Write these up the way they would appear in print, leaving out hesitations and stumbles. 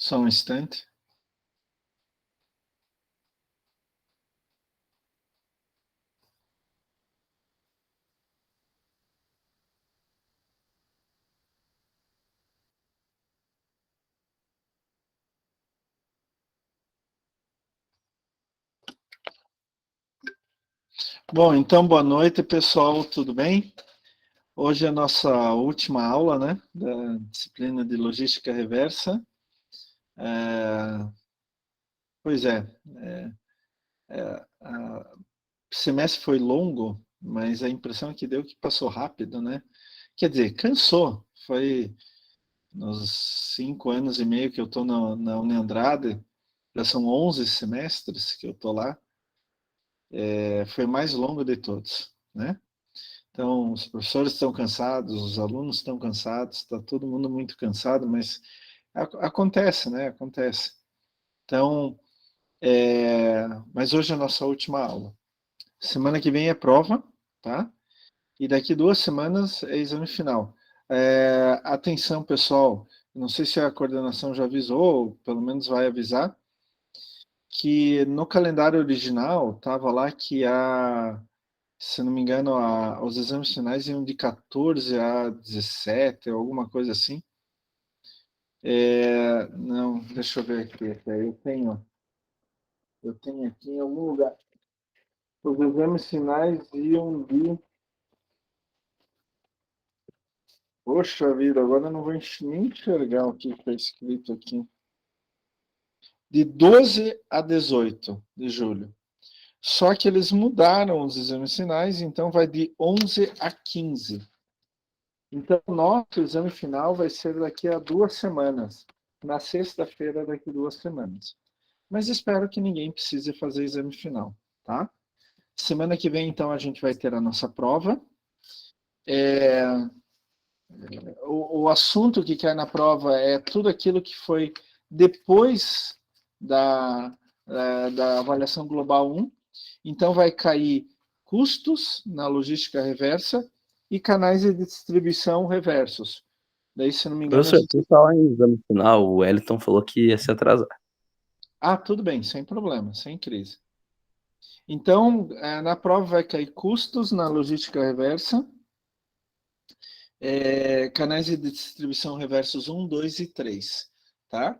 Só um instante. Bom, então, boa noite, pessoal, tudo bem? Hoje é a nossa última aula, né, da disciplina de Logística Reversa. Pois é, o semestre foi longo, mas a impressão que deu que passou rápido, né? Quer dizer, cansou. Foi nos 5 anos e meio que eu estou na Uniandrade, já são 11 semestres que eu estou lá, foi o mais longo de todos, né? Então, os professores estão cansados, os alunos estão cansados, está todo mundo muito cansado, mas acontece, né? Acontece. Então, mas hoje é a nossa última aula. Semana que vem é prova, tá? E daqui 2 semanas é exame final. Atenção, pessoal, não sei se a coordenação já avisou, ou pelo menos vai avisar, que no calendário original estava lá que se não me engano, os exames finais iam de 14 a 17, ou alguma coisa assim. Não, deixa eu ver aqui. Eu tenho aqui em algum lugar. Os exames finais iam de. Poxa vida, agora eu não vou nem enxergar o que está escrito aqui. De 12 a 18 de julho. Só que eles mudaram os exames finais, então vai de 11 a 15. Então, nosso exame final vai ser daqui a 2 semanas, na sexta-feira daqui a 2 semanas. Mas espero que ninguém precise fazer exame final, tá? Semana que vem, então, a gente vai ter a nossa prova. O assunto que cai na prova é tudo aquilo que foi depois da avaliação global 1. Então, vai cair custos na logística reversa e canais de distribuição reversos. Daí, se não me engano... Professor, por falar em exame final, o Wellington falou que ia se atrasar. tudo bem, sem problema, sem crise. Então, na prova vai cair custos na logística reversa, canais de distribuição reversos 1, 2 e 3, tá?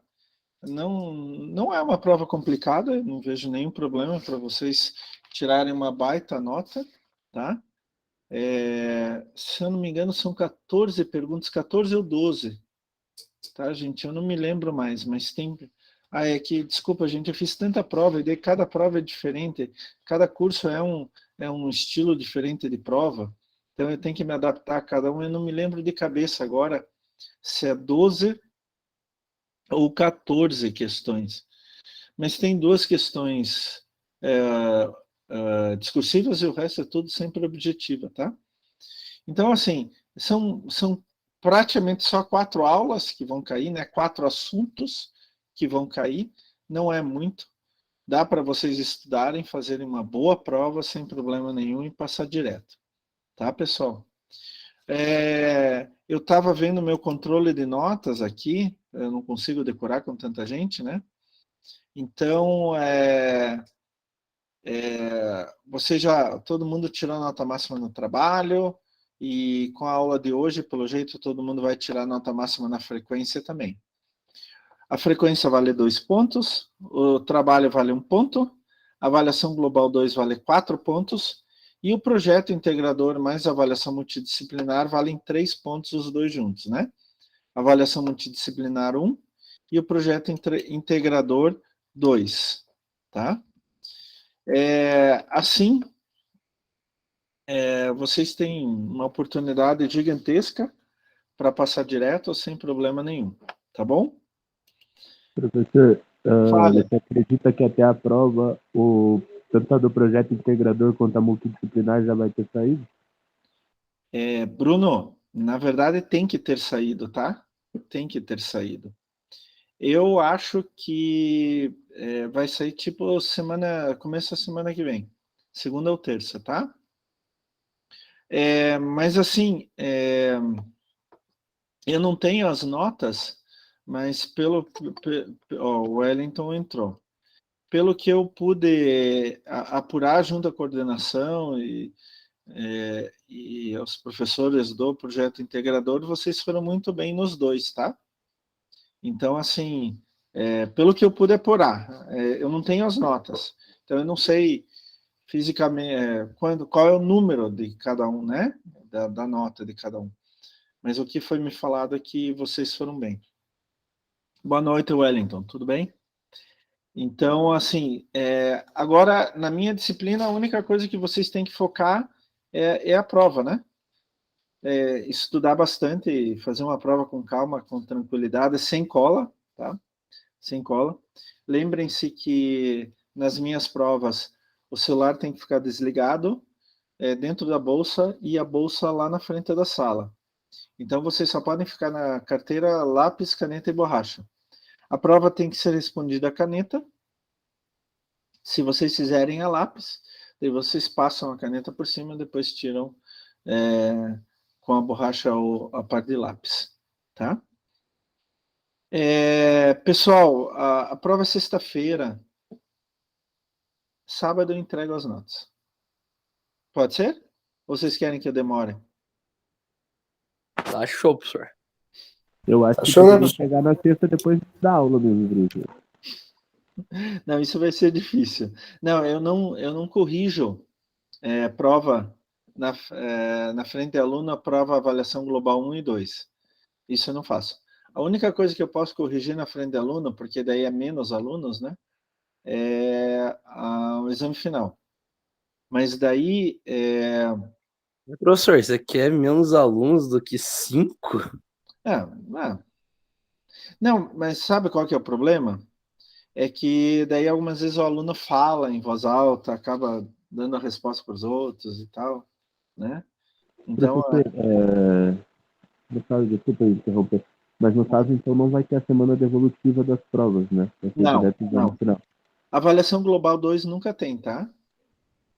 Não é uma prova complicada, não vejo nenhum problema para vocês tirarem uma baita nota, tá? Se eu não me engano, são 14 perguntas, 14 ou 12, tá, gente? Eu não me lembro mais, mas tem... é que, desculpa, gente, eu fiz tanta prova, e daí cada prova é diferente, cada curso é um estilo diferente de prova, então eu tenho que me adaptar a cada um, eu não me lembro de cabeça agora se é 12 ou 14 questões, mas tem 2 questões discursivas e o resto é tudo sempre objetiva, tá? Então, assim, são praticamente só 4 aulas que vão cair, né? 4 assuntos que vão cair, não é muito. Dá para vocês estudarem, fazerem uma boa prova sem problema nenhum e passar direto. Tá, pessoal? Eu estava vendo meu controle de notas aqui, eu não consigo decorar com tanta gente, né? Então, todo mundo tirou nota máxima no trabalho, e com a aula de hoje, pelo jeito, todo mundo vai tirar nota máxima na frequência também. A frequência vale 2 pontos, o trabalho vale 1 ponto, a avaliação global 2 vale 4 pontos, e o projeto integrador mais a avaliação multidisciplinar valem 3 pontos os dois juntos, né? Avaliação multidisciplinar 1 e o projeto integrador 2, tá? Assim, vocês têm uma oportunidade gigantesca para passar direto sem problema nenhum, tá bom? Professor, Fale. você acredita que até a prova, tanto a do projeto integrador quanto a multidisciplinar já vai ter saído? Bruno, na verdade tem que ter saído, tá? Tem que ter saído. Eu acho que vai sair tipo começo da semana que vem, segunda ou terça, tá? Mas assim, eu não tenho as notas, mas o Wellington entrou. Pelo que eu pude apurar junto à coordenação e os professores do projeto integrador, vocês foram muito bem nos dois, tá? Então, assim, pelo que eu pude apurar, eu não tenho as notas, então eu não sei fisicamente qual é o número de cada um, né? Da nota de cada um. Mas o que foi me falado é que vocês foram bem. Boa noite, Wellington, tudo bem? Então, assim, agora, na minha disciplina, a única coisa que vocês têm que focar é a prova, né? Estudar bastante, fazer uma prova com calma, com tranquilidade, sem cola, tá? Sem cola. Lembrem-se que nas minhas provas, o celular tem que ficar desligado dentro da bolsa e a bolsa lá na frente da sala. Então, vocês só podem ficar na carteira lápis, caneta e borracha. A prova tem que ser respondida a caneta. Se vocês fizerem a lápis, daí vocês passam a caneta por cima e depois tiram com a borracha a parte de lápis, tá? Pessoal, a prova é sexta-feira. Sábado eu entrego as notas. Pode ser? Ou vocês querem que eu demore? Tá show, professor. Eu acho que Show, né, poderia professor? chegar na sexta depois da aula mesmo, Bruno. Não, isso vai ser difícil. Não, eu não corrijo prova na frente de aluno, a prova avaliação global 1 e 2. Isso eu não faço. A única coisa que eu posso corrigir na frente de aluno, porque daí é menos alunos, né? O exame final. Mas daí... Professor, você quer menos alunos do que 5? Não, mas sabe qual que é o problema? É que daí algumas vezes o aluno fala em voz alta, acaba dando a resposta para os outros e tal, né? Então, Professor, no caso, desculpa interromper, mas no caso, então, não vai ter a semana devolutiva das provas, né? Vai ser não, direto exame não. final. Avaliação Global 2 nunca tem, tá?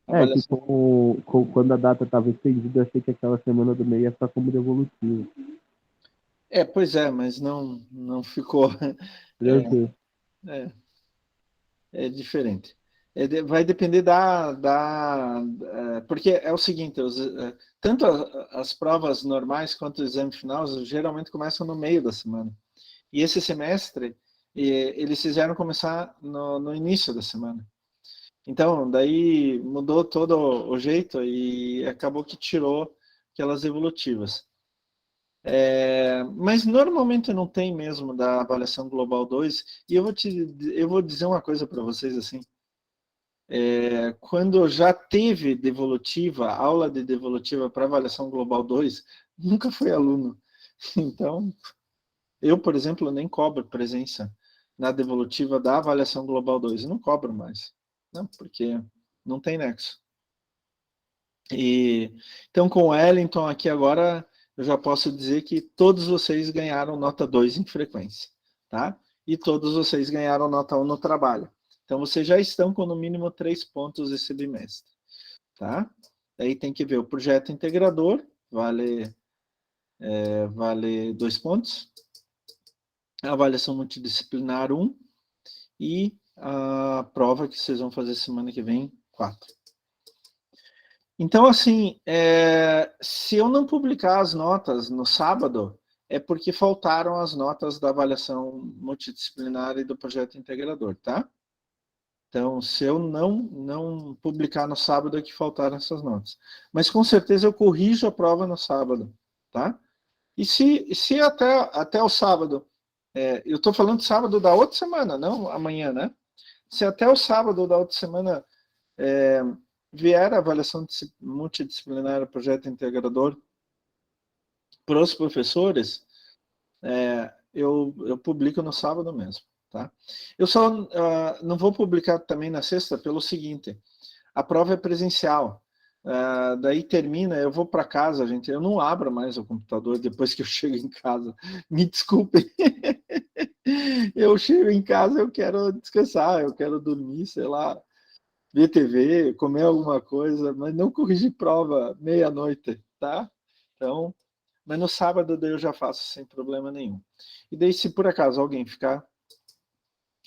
Que Avaliação... quando a data estava estendida, eu achei que aquela semana do meio ia ficar como devolutiva. Pois é, mas não ficou. Eu sei. É diferente. Vai depender porque é o seguinte, tanto as provas normais quanto o exame final geralmente começam no meio da semana. E esse semestre, eles fizeram começar no início da semana. Então, daí mudou todo o jeito e acabou que tirou aquelas evolutivas. Mas normalmente não tem mesmo da avaliação global 2. E eu vou dizer uma coisa para vocês assim. Quando já teve devolutiva, aula de devolutiva para avaliação global 2, nunca foi aluno. Então, eu, por exemplo, nem cobro presença na devolutiva da avaliação global 2. Eu não cobro mais. Não, porque não tem nexo. Então, com o Wellington aqui agora, eu já posso dizer que todos vocês ganharam nota 2 em frequência, tá? E todos vocês ganharam nota 1 no trabalho. Então, vocês já estão com no mínimo 3 pontos esse bimestre, tá? Aí tem que ver o projeto integrador, vale 2 pontos. A avaliação multidisciplinar 1 e a prova que vocês vão fazer semana que vem, 4. Então, assim, se eu não publicar as notas no sábado, é porque faltaram as notas da avaliação multidisciplinar e do projeto integrador, tá? Então, se eu não publicar no sábado, é que faltaram essas notas. Mas, com certeza, eu corrijo a prova no sábado, tá? E se até o sábado, eu estou falando sábado da outra semana, não amanhã, né? Se até o sábado da outra semana vier a avaliação multidisciplinar do projeto integrador para os professores, eu publico no sábado mesmo, tá? Eu só não vou publicar também na sexta pelo seguinte, a prova é presencial, daí termina, eu vou para casa, gente, eu não abro mais o computador depois que eu chego em casa, me desculpem, eu chego em casa, eu quero descansar, eu quero dormir, sei lá, ver TV, comer alguma coisa, mas não corrigir prova meia-noite, tá? Então, Mas no sábado daí eu já faço sem problema nenhum. E daí, se por acaso alguém ficar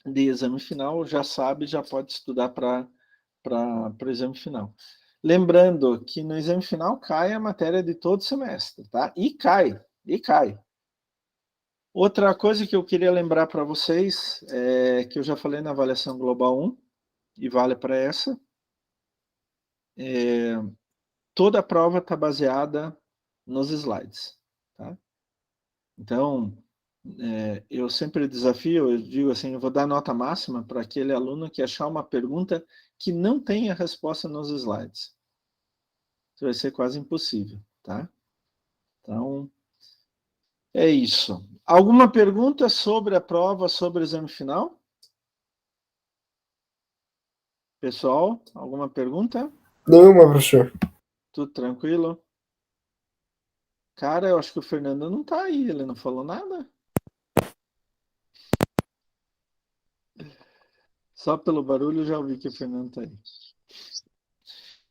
de exame final, já sabe, já pode estudar para o exame final. Lembrando que no exame final cai a matéria de todo semestre, tá? E cai. Outra coisa que eu queria lembrar para vocês, que eu já falei na avaliação global 1, e vale para essa, toda a prova está baseada nos slides, tá? Então, eu sempre desafio, eu digo assim, eu vou dar nota máxima para aquele aluno que achar uma pergunta que não tenha resposta nos slides. Isso vai ser quase impossível, tá? Então, é isso. Alguma pergunta sobre a prova, sobre o exame final? Pessoal, alguma pergunta? Nenhuma, professor. Tudo tranquilo? Cara, eu acho que o Fernando não está aí, ele não falou nada. Só pelo barulho eu já ouvi que o Fernando está aí.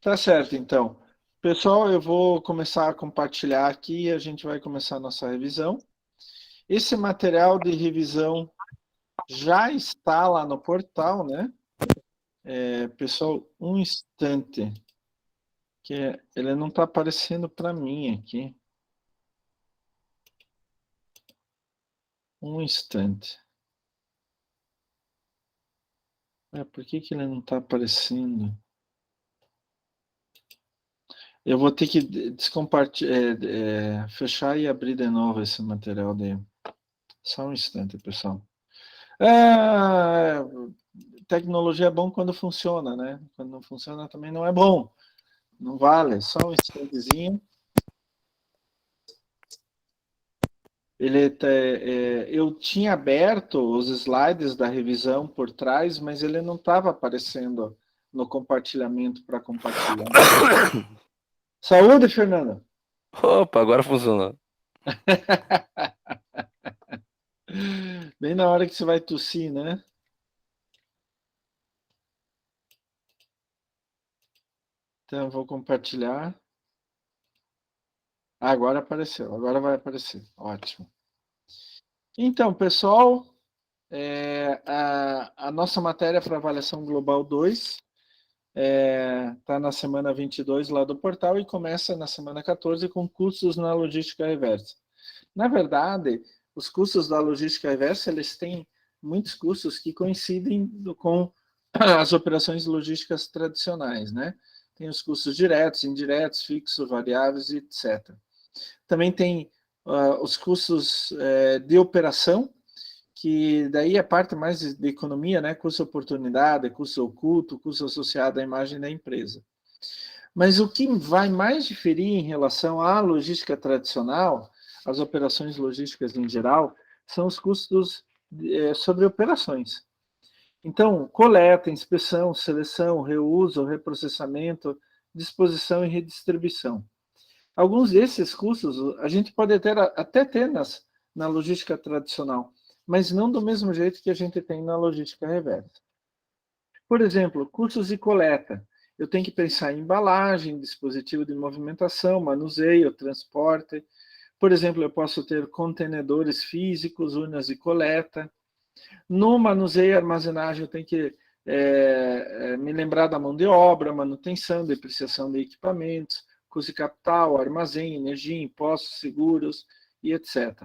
Tá certo, então. Pessoal, eu vou começar a compartilhar aqui e a gente vai começar a nossa revisão. Esse material de revisão já está lá no portal, né? Pessoal, um instante, que ele não está aparecendo para mim aqui. Um instante. Por que ele não está aparecendo? Eu vou ter que fechar e abrir de novo esse material de... Só um instante, pessoal. Tecnologia é bom quando funciona, né? Quando não funciona também não é bom. Não vale, só um instantezinho. Eu tinha aberto os slides da revisão por trás, mas ele não estava aparecendo no compartilhamento para compartilhar. Saúde, Fernanda! Opa, agora funcionou. Bem na hora que você vai tossir, né? Então, eu vou compartilhar. Agora apareceu, agora vai aparecer. Ótimo. Então, pessoal, a nossa matéria para avaliação global 2 está na semana 22 lá do portal e começa na semana 14 com custos na logística reversa. Na verdade, os custos da logística reversa, eles têm muitos custos que coincidem com as operações logísticas tradicionais, né? Tem os custos diretos, indiretos, fixos, variáveis, etc. Também tem os custos de operação, que daí é a parte mais de economia, né? Custo oportunidade, custo oculto, custo associado à imagem da empresa. Mas o que vai mais diferir em relação à logística tradicional, as operações logísticas em geral, são os custos sobre operações. Então, coleta, inspeção, seleção, reuso, reprocessamento, disposição e redistribuição. Alguns desses custos a gente pode até ter na logística tradicional, mas não do mesmo jeito que a gente tem na logística reversa. Por exemplo, custos de coleta. Eu tenho que pensar em embalagem, dispositivo de movimentação, manuseio, transporte. Por exemplo, eu posso ter contenedores físicos, urnas de coleta. No manuseio e armazenagem, eu tenho que me lembrar da mão de obra, manutenção, depreciação de equipamentos, custo de capital, armazém, energia, impostos, seguros e etc.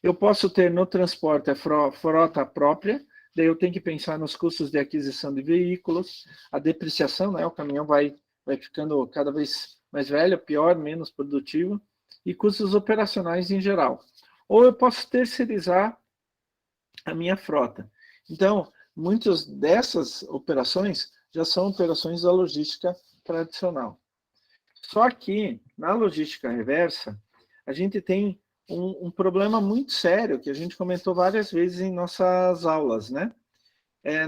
Eu posso ter no transporte a frota própria, daí eu tenho que pensar nos custos de aquisição de veículos, a depreciação, né? O caminhão vai ficando cada vez mais velho, pior, menos produtivo, e custos operacionais em geral. Ou eu posso terceirizar a minha frota. Então, muitas dessas operações já são operações da logística tradicional. Só que, na logística reversa, a gente tem um problema muito sério, que a gente comentou várias vezes em nossas aulas, né?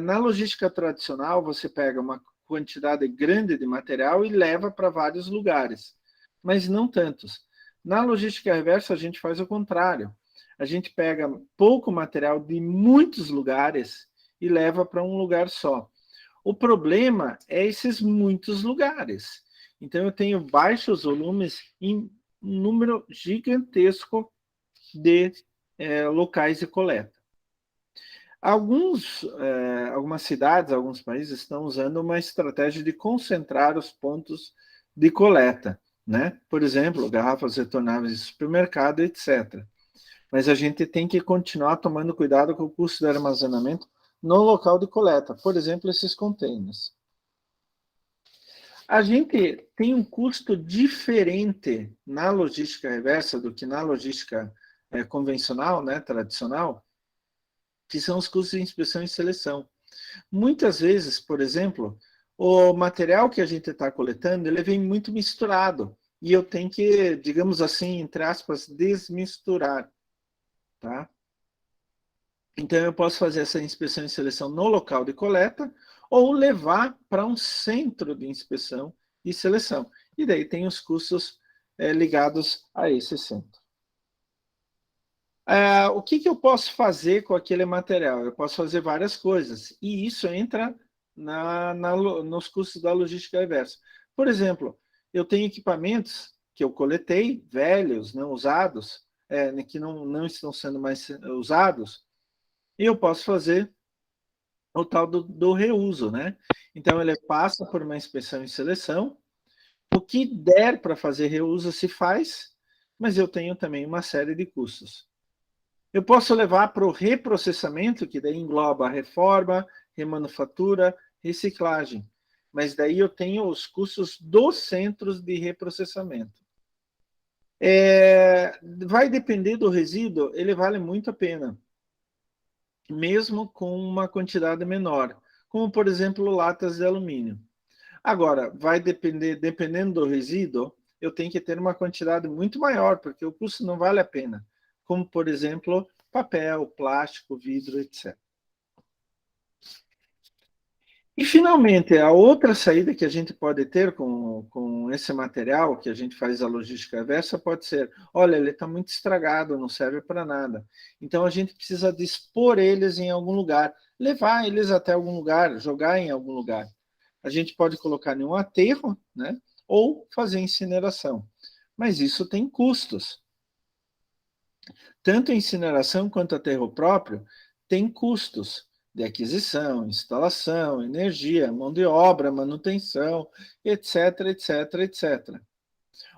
Na logística tradicional, você pega uma quantidade grande de material e leva para vários lugares, mas não tantos. Na logística reversa, a gente faz o contrário. A gente pega pouco material de muitos lugares e leva para um lugar só. O problema é esses muitos lugares. Então, eu tenho baixos volumes em um número gigantesco de locais de coleta. Algumas cidades, alguns países estão usando uma estratégia de concentrar os pontos de coleta, né? Por exemplo, garrafas retornáveis de supermercado, etc. Mas a gente tem que continuar tomando cuidado com o custo de armazenamento no local de coleta, por exemplo, esses containers. A gente tem um custo diferente na logística reversa do que na logística convencional, né, tradicional, que são os custos de inspeção e seleção. Muitas vezes, por exemplo, o material que a gente está coletando, ele vem muito misturado, e eu tenho que, digamos assim, entre aspas, desmisturar, tá? Então, eu posso fazer essa inspeção e seleção no local de coleta ou levar para um centro de inspeção e seleção. E daí tem os custos ligados a esse centro. O que eu posso fazer com aquele material? Eu posso fazer várias coisas. E isso entra nos custos da logística reversa. Por exemplo, eu tenho equipamentos que eu coletei, velhos, não usados, que não estão sendo mais usados, e eu posso fazer o tal do reuso, né? Então, ele passa por uma inspeção e seleção. O que der para fazer reuso se faz, mas eu tenho também uma série de custos. Eu posso levar para o reprocessamento, que daí engloba reforma, remanufatura, reciclagem. Mas daí eu tenho os custos dos centros de reprocessamento. Vai depender do resíduo, ele vale muito a pena, mesmo com uma quantidade menor, como, por exemplo, latas de alumínio. Agora, vai dependendo do resíduo, eu tenho que ter uma quantidade muito maior, porque o custo não vale a pena, como, por exemplo, papel, plástico, vidro, etc. E, finalmente, a outra saída que a gente pode ter com esse material que a gente faz a logística reversa pode ser, olha, ele está muito estragado, não serve para nada. Então, a gente precisa dispor eles em algum lugar, levar eles até algum lugar, jogar em algum lugar. A gente pode colocar em um aterro, né? Ou fazer incineração. Mas isso tem custos. Tanto a incineração quanto aterro próprio tem custos de aquisição, instalação, energia, mão de obra, manutenção, etc, etc, etc.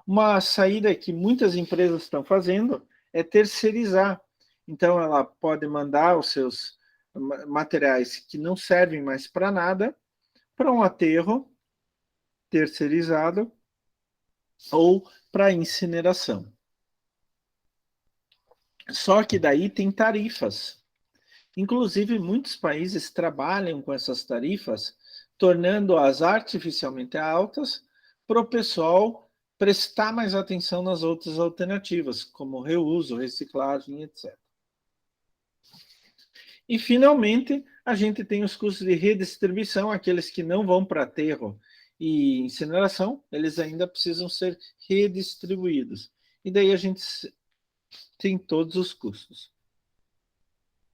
Uma saída que muitas empresas estão fazendo é terceirizar. Então, ela pode mandar os seus materiais que não servem mais para nada para um aterro terceirizado ou para incineração. Só que daí tem tarifas. Inclusive, muitos países trabalham com essas tarifas, tornando-as artificialmente altas para o pessoal prestar mais atenção nas outras alternativas, como reuso, reciclagem, etc. E, finalmente, a gente tem os custos de redistribuição, aqueles que não vão para aterro e incineração, eles ainda precisam ser redistribuídos. E daí a gente tem todos os custos.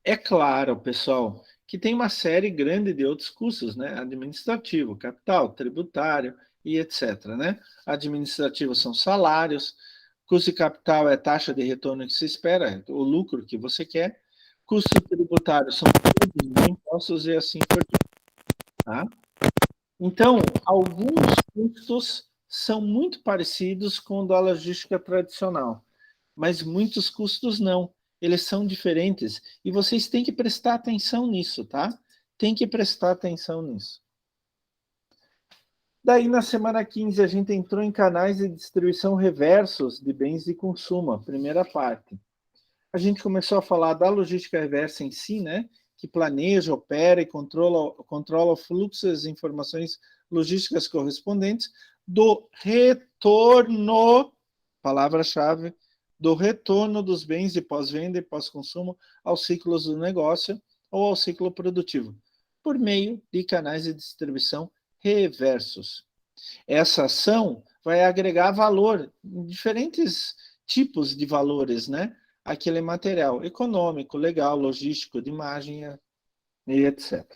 É claro, pessoal, que tem uma série grande de outros custos, né? Administrativo, capital, tributário e etc. Né? Administrativo são salários, custo de capital é a taxa de retorno que se espera, o lucro que você quer, custo tributário são todos os impostos e assim por diante. Tá? Então, alguns custos são muito parecidos com o da logística tradicional, mas muitos custos não. Eles são diferentes e vocês têm que prestar atenção nisso, tá? Tem que prestar atenção nisso. Daí, na semana 15, a gente entrou em canais de distribuição reversos de bens de consumo, a primeira parte. A gente começou a falar da logística reversa em si, né? Que planeja, opera e controla o fluxo das informações logísticas correspondentes do retorno, palavra-chave, do retorno dos bens de pós-venda e pós-consumo aos ciclos do negócio ou ao ciclo produtivo, por meio de canais de distribuição reversos. Essa ação vai agregar valor em diferentes tipos de valores, né? Aquele material econômico, legal, logístico, de imagem e etc.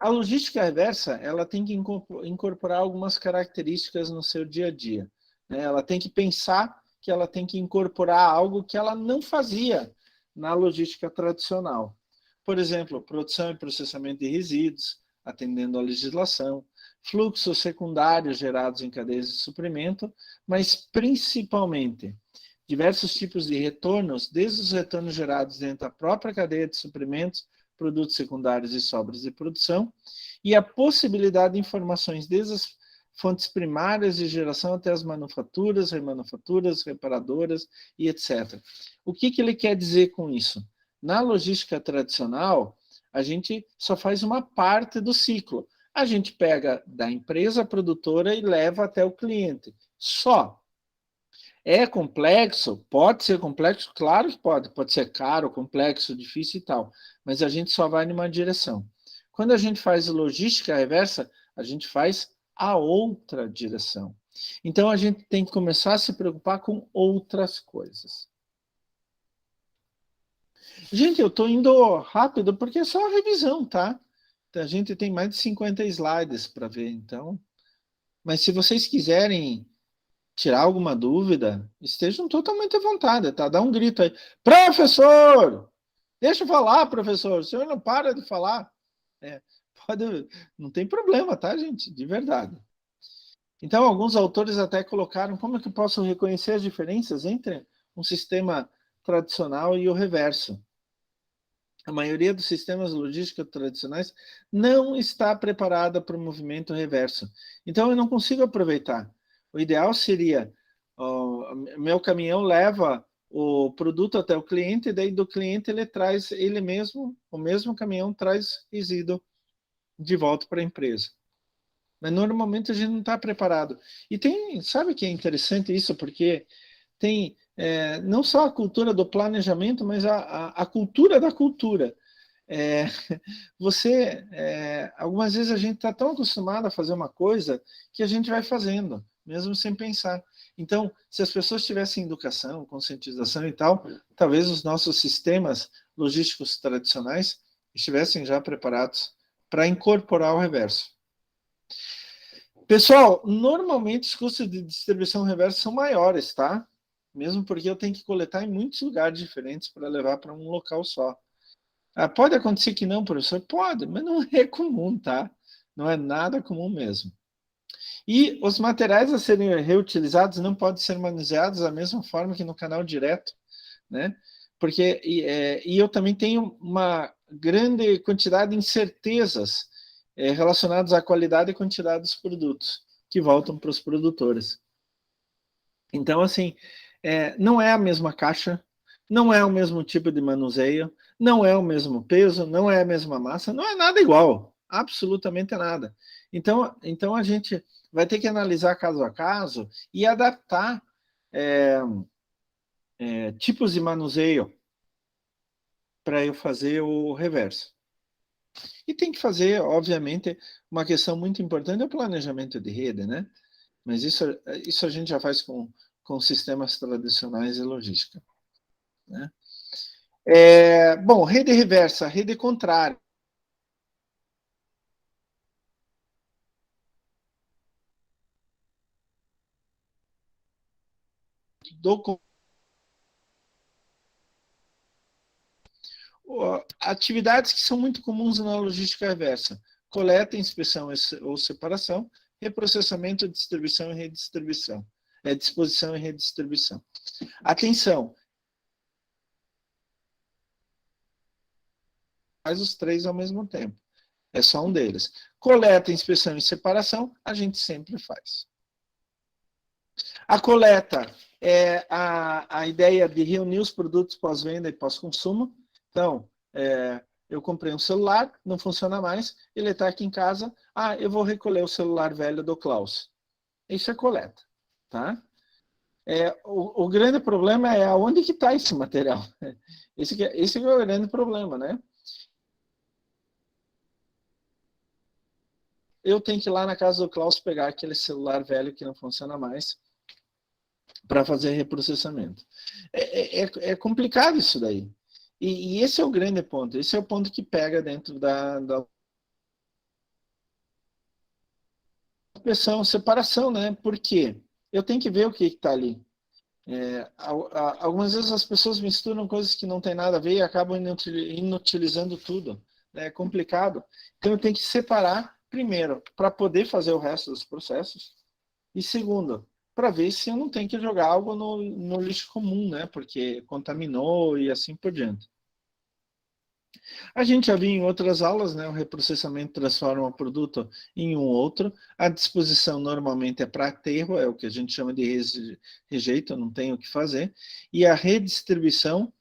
A logística reversa, ela tem que incorporar algumas características no seu dia a dia, né? Ela tem que pensar que ela tem que incorporar algo que ela não fazia na logística tradicional. Por exemplo, produção e processamento de resíduos, atendendo à legislação, fluxos secundários gerados em cadeias de suprimento, mas principalmente diversos tipos de retornos, desde os retornos gerados dentro da própria cadeia de suprimentos, produtos secundários e sobras de produção, e a possibilidade de informações desde as fontes primárias de geração até as manufaturas, remanufaturas, reparadoras e etc. O que ele quer dizer com isso? Na logística tradicional, a gente só faz uma parte do ciclo. A gente pega da empresa produtora e leva até o cliente. Só. É complexo? Pode ser complexo? Claro que pode. Pode ser caro, complexo, difícil e tal. Mas a gente só vai numa direção. Quando a gente faz logística reversa, a gente faz a outra direção. Então, a gente tem que começar a se preocupar com outras coisas. Gente, eu estou indo rápido porque é só a revisão, tá? A gente tem mais de 50 slides para ver, então. Mas se vocês quiserem tirar alguma dúvida, estejam totalmente à vontade, tá? Dá um grito aí. Professor! Deixa eu falar, professor. O senhor não para de falar. Pode, não tem problema, tá, gente? De verdade. Então, alguns autores até colocaram como é que eu posso reconhecer as diferenças entre um sistema tradicional e o reverso. A maioria dos sistemas logísticos tradicionais não está preparada para o movimento reverso. Então, eu não consigo aproveitar. O ideal seria, meu caminhão leva o produto até o cliente, e daí do cliente ele traz ele mesmo, o mesmo caminhão traz resíduo de volta para a empresa. Mas normalmente a gente não está preparado. E tem, sabe que é interessante isso? Porque tem não só a cultura do planejamento, mas a cultura da cultura. Algumas vezes a gente está tão acostumado a fazer uma coisa que a gente vai fazendo, mesmo sem pensar. Então, se as pessoas tivessem educação, conscientização e tal, talvez os nossos sistemas logísticos tradicionais estivessem já preparados para incorporar o reverso. Pessoal, normalmente os custos de distribuição reversa são maiores, tá? Mesmo porque eu tenho que coletar em muitos lugares diferentes para levar para um local só. Pode acontecer que não, professor? Pode, mas não é comum, tá? Não é nada comum mesmo. E os materiais a serem reutilizados não podem ser manuseados da mesma forma que no canal direto, né? Porque eu também tenho uma grande quantidade de incertezas relacionadas à qualidade e quantidade dos produtos que voltam para os produtores. Então, assim, não é a mesma caixa, não é o mesmo tipo de manuseio, não é o mesmo peso, não é a mesma massa, não é nada igual, absolutamente nada. Então a gente vai ter que analisar caso a caso e adaptar tipos de manuseio para eu fazer o reverso. E tem que fazer, obviamente, uma questão muito importante é o planejamento de rede, né? Mas isso a gente já faz com sistemas tradicionais de logística, né? Bom, rede reversa, rede contrária. Atividades que são muito comuns na logística reversa: coleta, inspeção ou separação, reprocessamento, distribuição e redistribuição. Disposição e redistribuição. Atenção! Faz os três ao mesmo tempo. É só um deles. Coleta, inspeção e separação, a gente sempre faz. A coleta é a ideia de reunir os produtos pós-venda e pós-consumo. Então, eu comprei um celular, não funciona mais, ele está aqui em casa, eu vou recolher o celular velho do Klaus. Isso é coleta, tá? O grande problema é aonde que está esse material. Esse é o grande problema, né? Eu tenho que ir lá na casa do Klaus pegar aquele celular velho que não funciona mais para fazer reprocessamento. É complicado isso daí. E esse é o grande ponto. Esse é o ponto que pega dentro da inspeção, separação, né? Por quê? Eu tenho que ver o que está ali. Algumas vezes as pessoas misturam coisas que não tem nada a ver e acabam inutilizando tudo. É complicado. Então eu tenho que separar, primeiro, para poder fazer o resto dos processos, e segundo, para ver se eu não tenho que jogar algo no lixo comum, né? Porque contaminou e assim por diante. A gente já viu em outras aulas, né? O reprocessamento transforma o produto em um outro. A disposição normalmente é para aterro, é o que a gente chama de rejeito, não tem o que fazer. E a redistribuição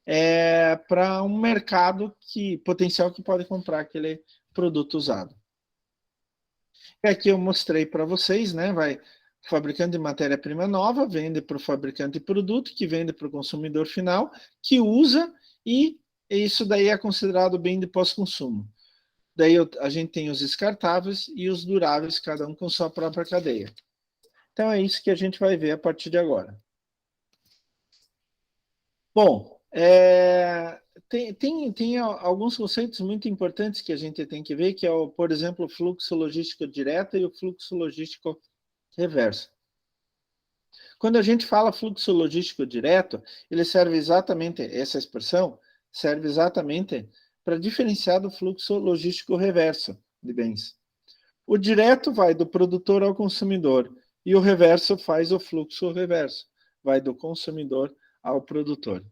é para um mercado potencial que pode comprar aquele produto usado. E aqui eu mostrei para vocês, né? Vai o fabricante de matéria-prima nova, vende para o fabricante de produto, que vende para o consumidor final, que usa e isso daí é considerado bem de pós-consumo. Daí a gente tem os descartáveis e os duráveis, cada um com sua própria cadeia. Então é isso que a gente vai ver a partir de agora. Bom, tem alguns conceitos muito importantes que a gente tem que ver, que é, por exemplo, o fluxo logístico direto e o fluxo logístico reverso. Quando a gente fala fluxo logístico direto, ele serve exatamente, essa expressão serve exatamente para diferenciar do fluxo logístico reverso de bens. O direto vai do produtor ao consumidor e o reverso faz o fluxo reverso, vai do consumidor ao produtor.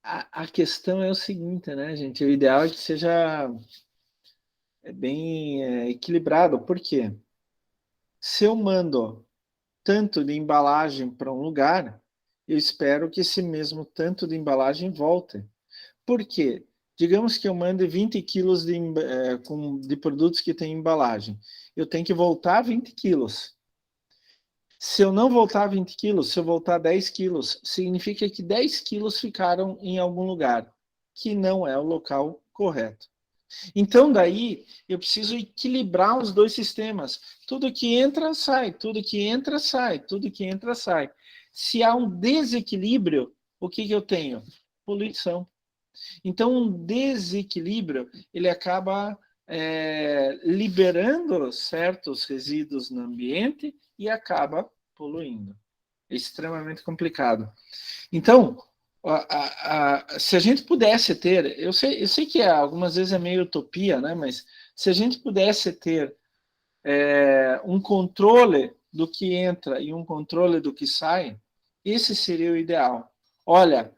A questão é o seguinte, né, gente? O ideal é que seja bem equilibrado. Por quê? Se eu mando tanto de embalagem para um lugar, eu espero que esse mesmo tanto de embalagem volte. Por quê? Digamos que eu mande 20 quilos de produtos que têm embalagem. Eu tenho que voltar 20 quilos. Se eu não voltar 20 quilos, se eu voltar 10 quilos, significa que 10 quilos ficaram em algum lugar, que não é o local correto. Então, daí, eu preciso equilibrar os dois sistemas. Tudo que entra, sai. Tudo que entra, sai. Tudo que entra, sai. Se há um desequilíbrio, o que eu tenho? Poluição. Então, um desequilíbrio, ele acaba liberando certos resíduos no ambiente e acaba poluindo. É extremamente complicado. Então, se a gente pudesse ter, eu sei que algumas vezes é meio utopia, né? Mas se a gente pudesse ter um controle do que entra e um controle do que sai, esse seria o ideal. Olha,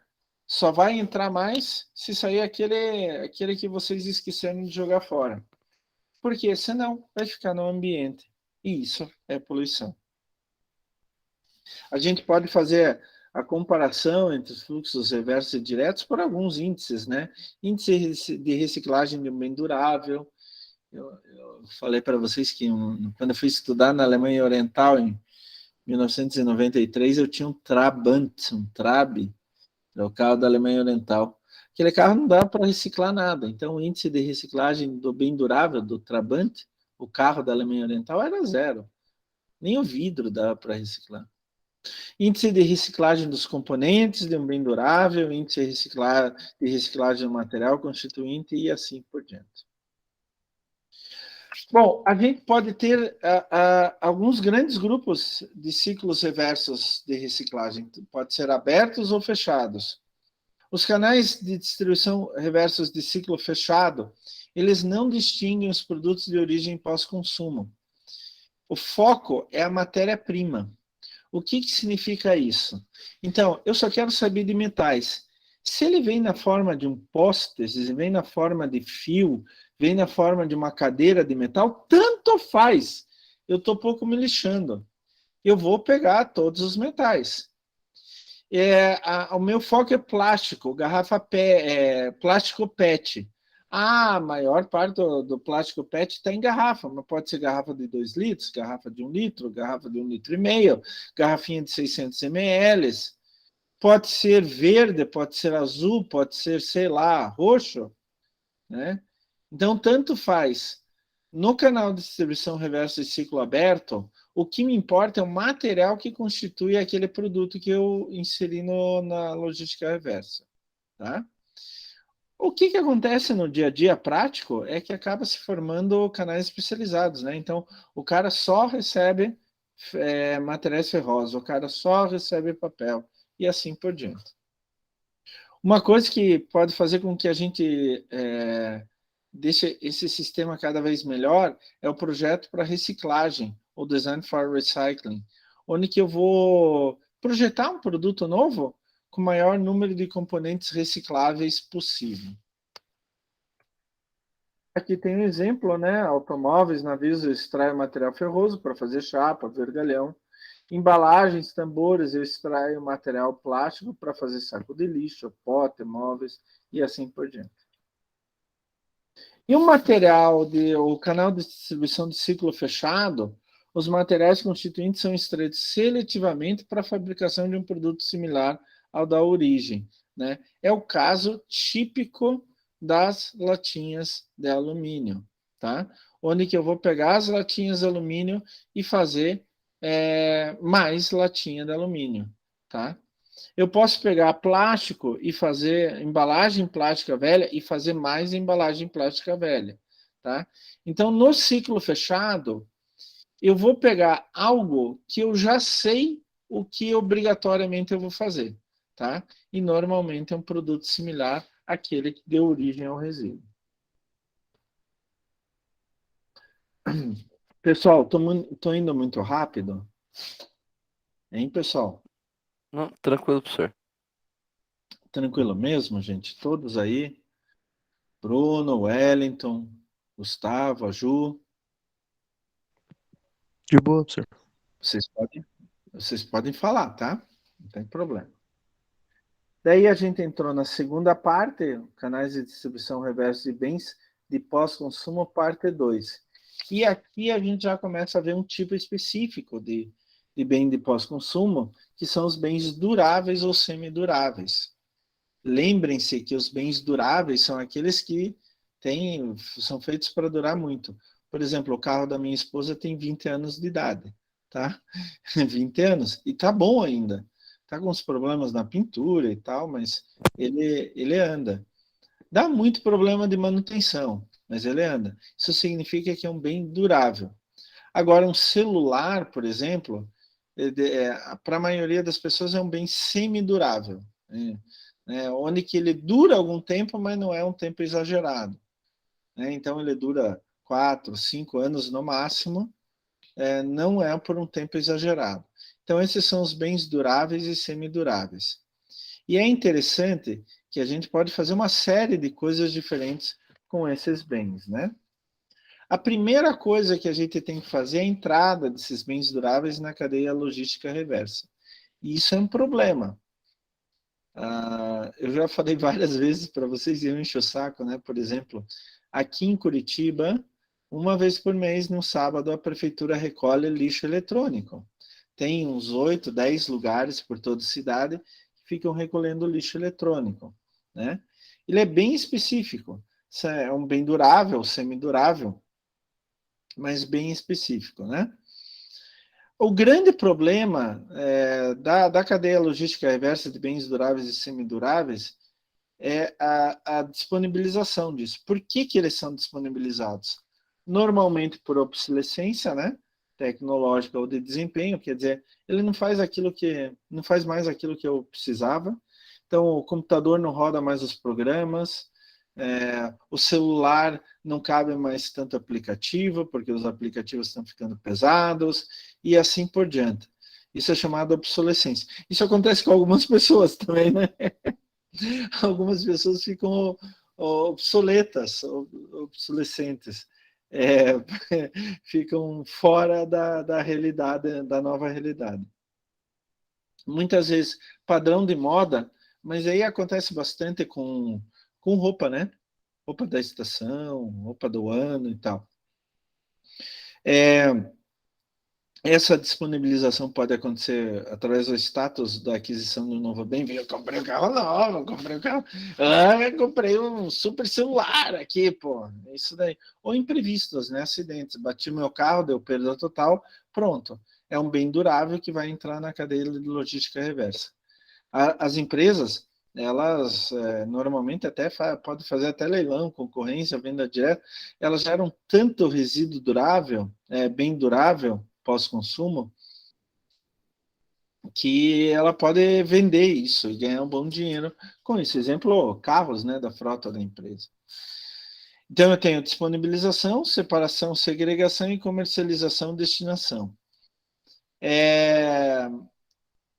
só vai entrar mais se sair aquele que vocês esqueceram de jogar fora. Porque senão vai ficar no ambiente. E isso é poluição. A gente pode fazer a comparação entre os fluxos reversos e diretos por alguns índices, né? Índice de reciclagem de um bem durável. Eu falei para vocês que quando eu fui estudar na Alemanha Oriental, em 1993, eu tinha um Trabant, um Trab, o carro da Alemanha Oriental. Aquele carro não dá para reciclar nada. Então, o índice de reciclagem do bem durável, do Trabant, o carro da Alemanha Oriental, era zero. Nem o vidro dava para reciclar. Índice de reciclagem dos componentes de um bem durável, índice de reciclagem do material constituinte e assim por diante. Bom, a gente pode ter alguns grandes grupos de ciclos reversos de reciclagem. Pode ser abertos ou fechados. Os canais de distribuição reversos de ciclo fechado, eles não distinguem os produtos de origem pós-consumo. O foco é a matéria-prima. O que significa isso? Então, eu só quero saber de metais. Se ele vem na forma de um poste, se vem na forma de fio, vem na forma de uma cadeira de metal, tanto faz. Eu estou pouco me lixando. Eu vou pegar todos os metais. O meu foco é plástico, plástico PET. A maior parte do plástico PET está em garrafa, mas pode ser garrafa de 2 litros, garrafa de 1 litro, garrafa de 1,5 litro, garrafinha de 600 ml. Pode ser verde, pode ser azul, pode ser, sei lá, roxo. Né? Então, tanto faz. No canal de distribuição reverso de ciclo aberto, o que me importa é o material que constitui aquele produto que eu inseri na logística reversa. Tá? O que acontece no dia a dia prático é que acaba se formando canais especializados, né? Então, o cara só recebe materiais ferrosos, o cara só recebe papel, e assim por diante. Uma coisa que pode fazer com que a gente deixe esse sistema cada vez melhor é o projeto para reciclagem, ou Design for Recycling, onde que eu vou projetar um produto novo com o maior número de componentes recicláveis possível. Aqui tem um exemplo, né? Automóveis, navios extraem material ferroso para fazer chapa, vergalhão. Embalagens, tambores, eu extraio material plástico para fazer saco de lixo, pote, móveis e assim por diante. E o canal de distribuição de ciclo fechado, os materiais constituintes são extraídos seletivamente para a fabricação de um produto similar ao da origem, né? É o caso típico das latinhas de alumínio, tá? Onde que eu vou pegar as latinhas de alumínio e fazer mais latinha de alumínio, tá? Eu posso pegar plástico e fazer embalagem plástica velha e fazer mais embalagem plástica velha, tá? Então, no ciclo fechado, eu vou pegar algo que eu já sei o que obrigatoriamente eu vou fazer, tá? E normalmente é um produto similar àquele que deu origem ao resíduo. Pessoal, estou indo muito rápido? Hein, pessoal? Não, tranquilo, professor. Tranquilo mesmo, gente? Todos aí? Bruno, Wellington, Gustavo, a Ju. De boa, professor. Vocês podem falar, tá? Não tem problema. Daí a gente entrou na segunda parte, canais de distribuição reversa de bens de pós-consumo, parte 2. E aqui a gente já começa a ver um tipo específico de bem de pós-consumo, que são os bens duráveis ou semiduráveis. Lembrem-se que os bens duráveis são aqueles que são feitos para durar muito. Por exemplo, o carro da minha esposa tem 20 anos de idade, tá? 20 anos, e tá bom ainda. Tá com uns problemas na pintura e tal, mas ele anda. Dá muito problema de manutenção, mas ele anda. Isso significa que é um bem durável. Agora, um celular, por exemplo, para a maioria das pessoas é um bem semidurável, onde que ele dura algum tempo, mas não é um tempo exagerado. Então, ele dura 4, 5 anos no máximo, não é por um tempo exagerado. Então, esses são os bens duráveis e semiduráveis. E é interessante que a gente pode fazer uma série de coisas diferentes com esses bens, né? A primeira coisa que a gente tem que fazer é a entrada desses bens duráveis na cadeia logística reversa. E isso é um problema. Eu já falei várias vezes para vocês e eu encho o saco, né? Por exemplo, aqui em Curitiba, uma vez por mês, no sábado, a prefeitura recolhe lixo eletrônico. Tem uns 8, 10 lugares por toda a cidade que ficam recolhendo lixo eletrônico, né? Ele é bem específico. Isso é um bem durável, semidurável, mas bem específico, né? O grande problema da cadeia logística reversa de bens duráveis e semiduráveis é a disponibilização disso. Por que eles são disponibilizados? Normalmente por obsolescência, né? Tecnológica ou de desempenho, quer dizer, ele não faz mais aquilo que eu precisava. Então, o computador não roda mais os programas, o celular não cabe mais tanto aplicativo, porque os aplicativos estão ficando pesados, e assim por diante. Isso é chamado obsolescência. Isso acontece com algumas pessoas também, né? Algumas pessoas ficam obsoletas, obsolescentes, ficam fora da realidade, da nova realidade. Muitas vezes, padrão de moda, mas aí acontece bastante com roupa, né? Roupa da estação, roupa do ano e tal. Essa disponibilização pode acontecer através do status da aquisição de um novo bem. Eu comprei um carro novo, comprei um super celular aqui, pô. Isso daí. Ou imprevistos, né? Acidentes. Bati meu carro, deu perda total, pronto. É um bem durável que vai entrar na cadeia de logística reversa. As empresas, elas normalmente até pode fazer até leilão, concorrência, venda direta, elas geram tanto resíduo durável, bem durável, pós-consumo, que ela pode vender isso e ganhar um bom dinheiro com isso. Exemplo, carros, né, da frota da empresa. Então, eu tenho disponibilização, separação, segregação e comercialização, destinação.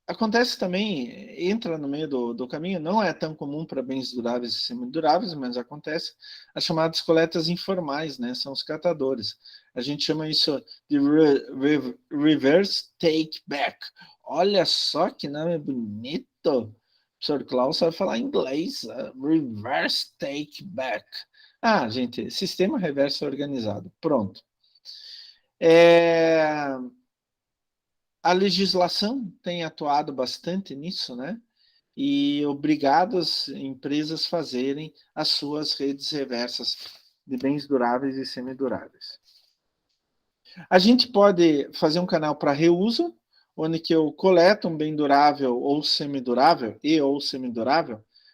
Acontece também, entra no meio do caminho, não é tão comum para bens duráveis e semiduráveis, mas acontece, as chamadas coletas informais, né? São os catadores. A gente chama isso de reverse take back. Olha só que nome bonito. O professor Klaus sabe falar inglês. Reverse take back. Ah, gente, sistema reverso organizado. Pronto. A legislação tem atuado bastante nisso, né? E obrigado as empresas a fazerem as suas redes reversas de bens duráveis e semiduráveis. A gente pode fazer um canal para reuso, onde que eu coleto um bem durável ou semidurável,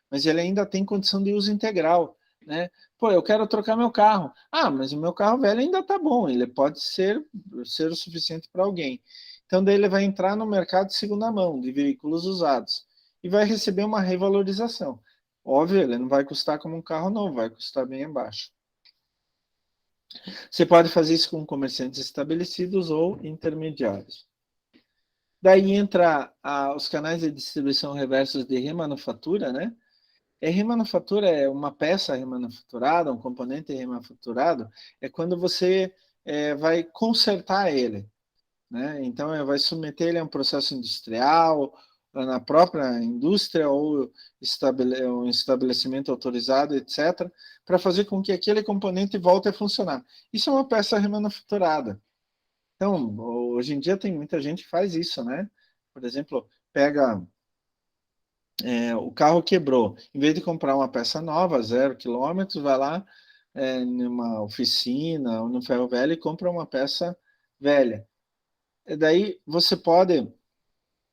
mas ele ainda tem condição de uso integral, né? Pô, eu quero trocar meu carro. Ah, mas o meu carro velho ainda está bom, ele pode ser o suficiente para alguém. Então, daí ele vai entrar no mercado de segunda mão, de veículos usados, e vai receber uma revalorização. Óbvio, ele não vai custar como um carro novo, vai custar bem abaixo. Você pode fazer isso com comerciantes estabelecidos ou intermediários. Daí entra os canais de distribuição reversos de remanufatura, né? Remanufatura é uma peça remanufaturada, um componente remanufaturado, é quando você vai consertar ele, né? Então, vai submeter ele a um processo industrial, na própria indústria ou um estabelecimento autorizado, etc., para fazer com que aquele componente volte a funcionar. Isso é uma peça remanufaturada. Então, hoje em dia tem muita gente que faz isso, né? Por exemplo, pega o carro quebrou, em vez de comprar uma peça nova, 0 quilômetros, vai lá numa oficina ou no ferro velho e compra uma peça velha. E daí você pode,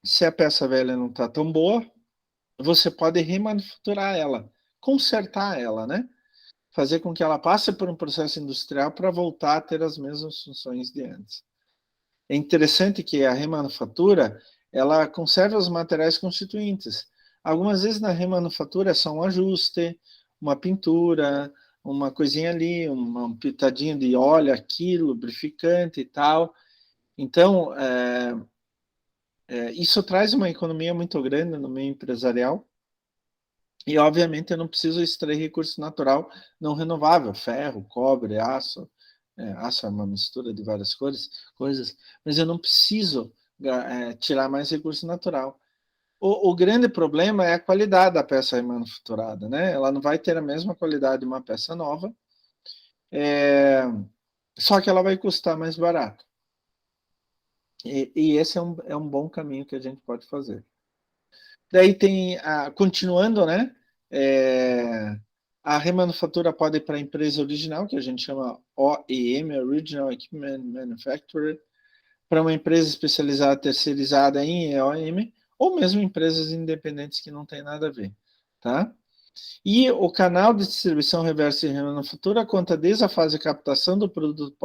se a peça velha não está tão boa, você pode remanufaturar ela, consertar ela, né? Fazer com que ela passe por um processo industrial para voltar a ter as mesmas funções de antes. É interessante que a remanufatura, ela conserva os materiais constituintes. Algumas vezes na remanufatura é só um ajuste, uma pintura, uma coisinha ali, uma pitadinha de óleo aqui, lubrificante e tal. Então, isso traz uma economia muito grande no meio empresarial. E, obviamente, eu não preciso extrair recurso natural não renovável, ferro, cobre, aço. Aço é uma mistura de várias coisas, mas eu não preciso tirar mais recurso natural. O grande problema é a qualidade da peça remanufaturada, né? Ela não vai ter a mesma qualidade de uma peça nova, só que ela vai custar mais barato. E esse é um bom caminho que a gente pode fazer. Daí tem, continuando, né? A remanufatura pode ir para a empresa original, que a gente chama OEM, Original Equipment Manufacturer, para uma empresa especializada, terceirizada em OEM, ou mesmo empresas independentes que não tem nada a ver, tá? E o canal de distribuição reversa e remanufatura conta desde a fase de captação do produto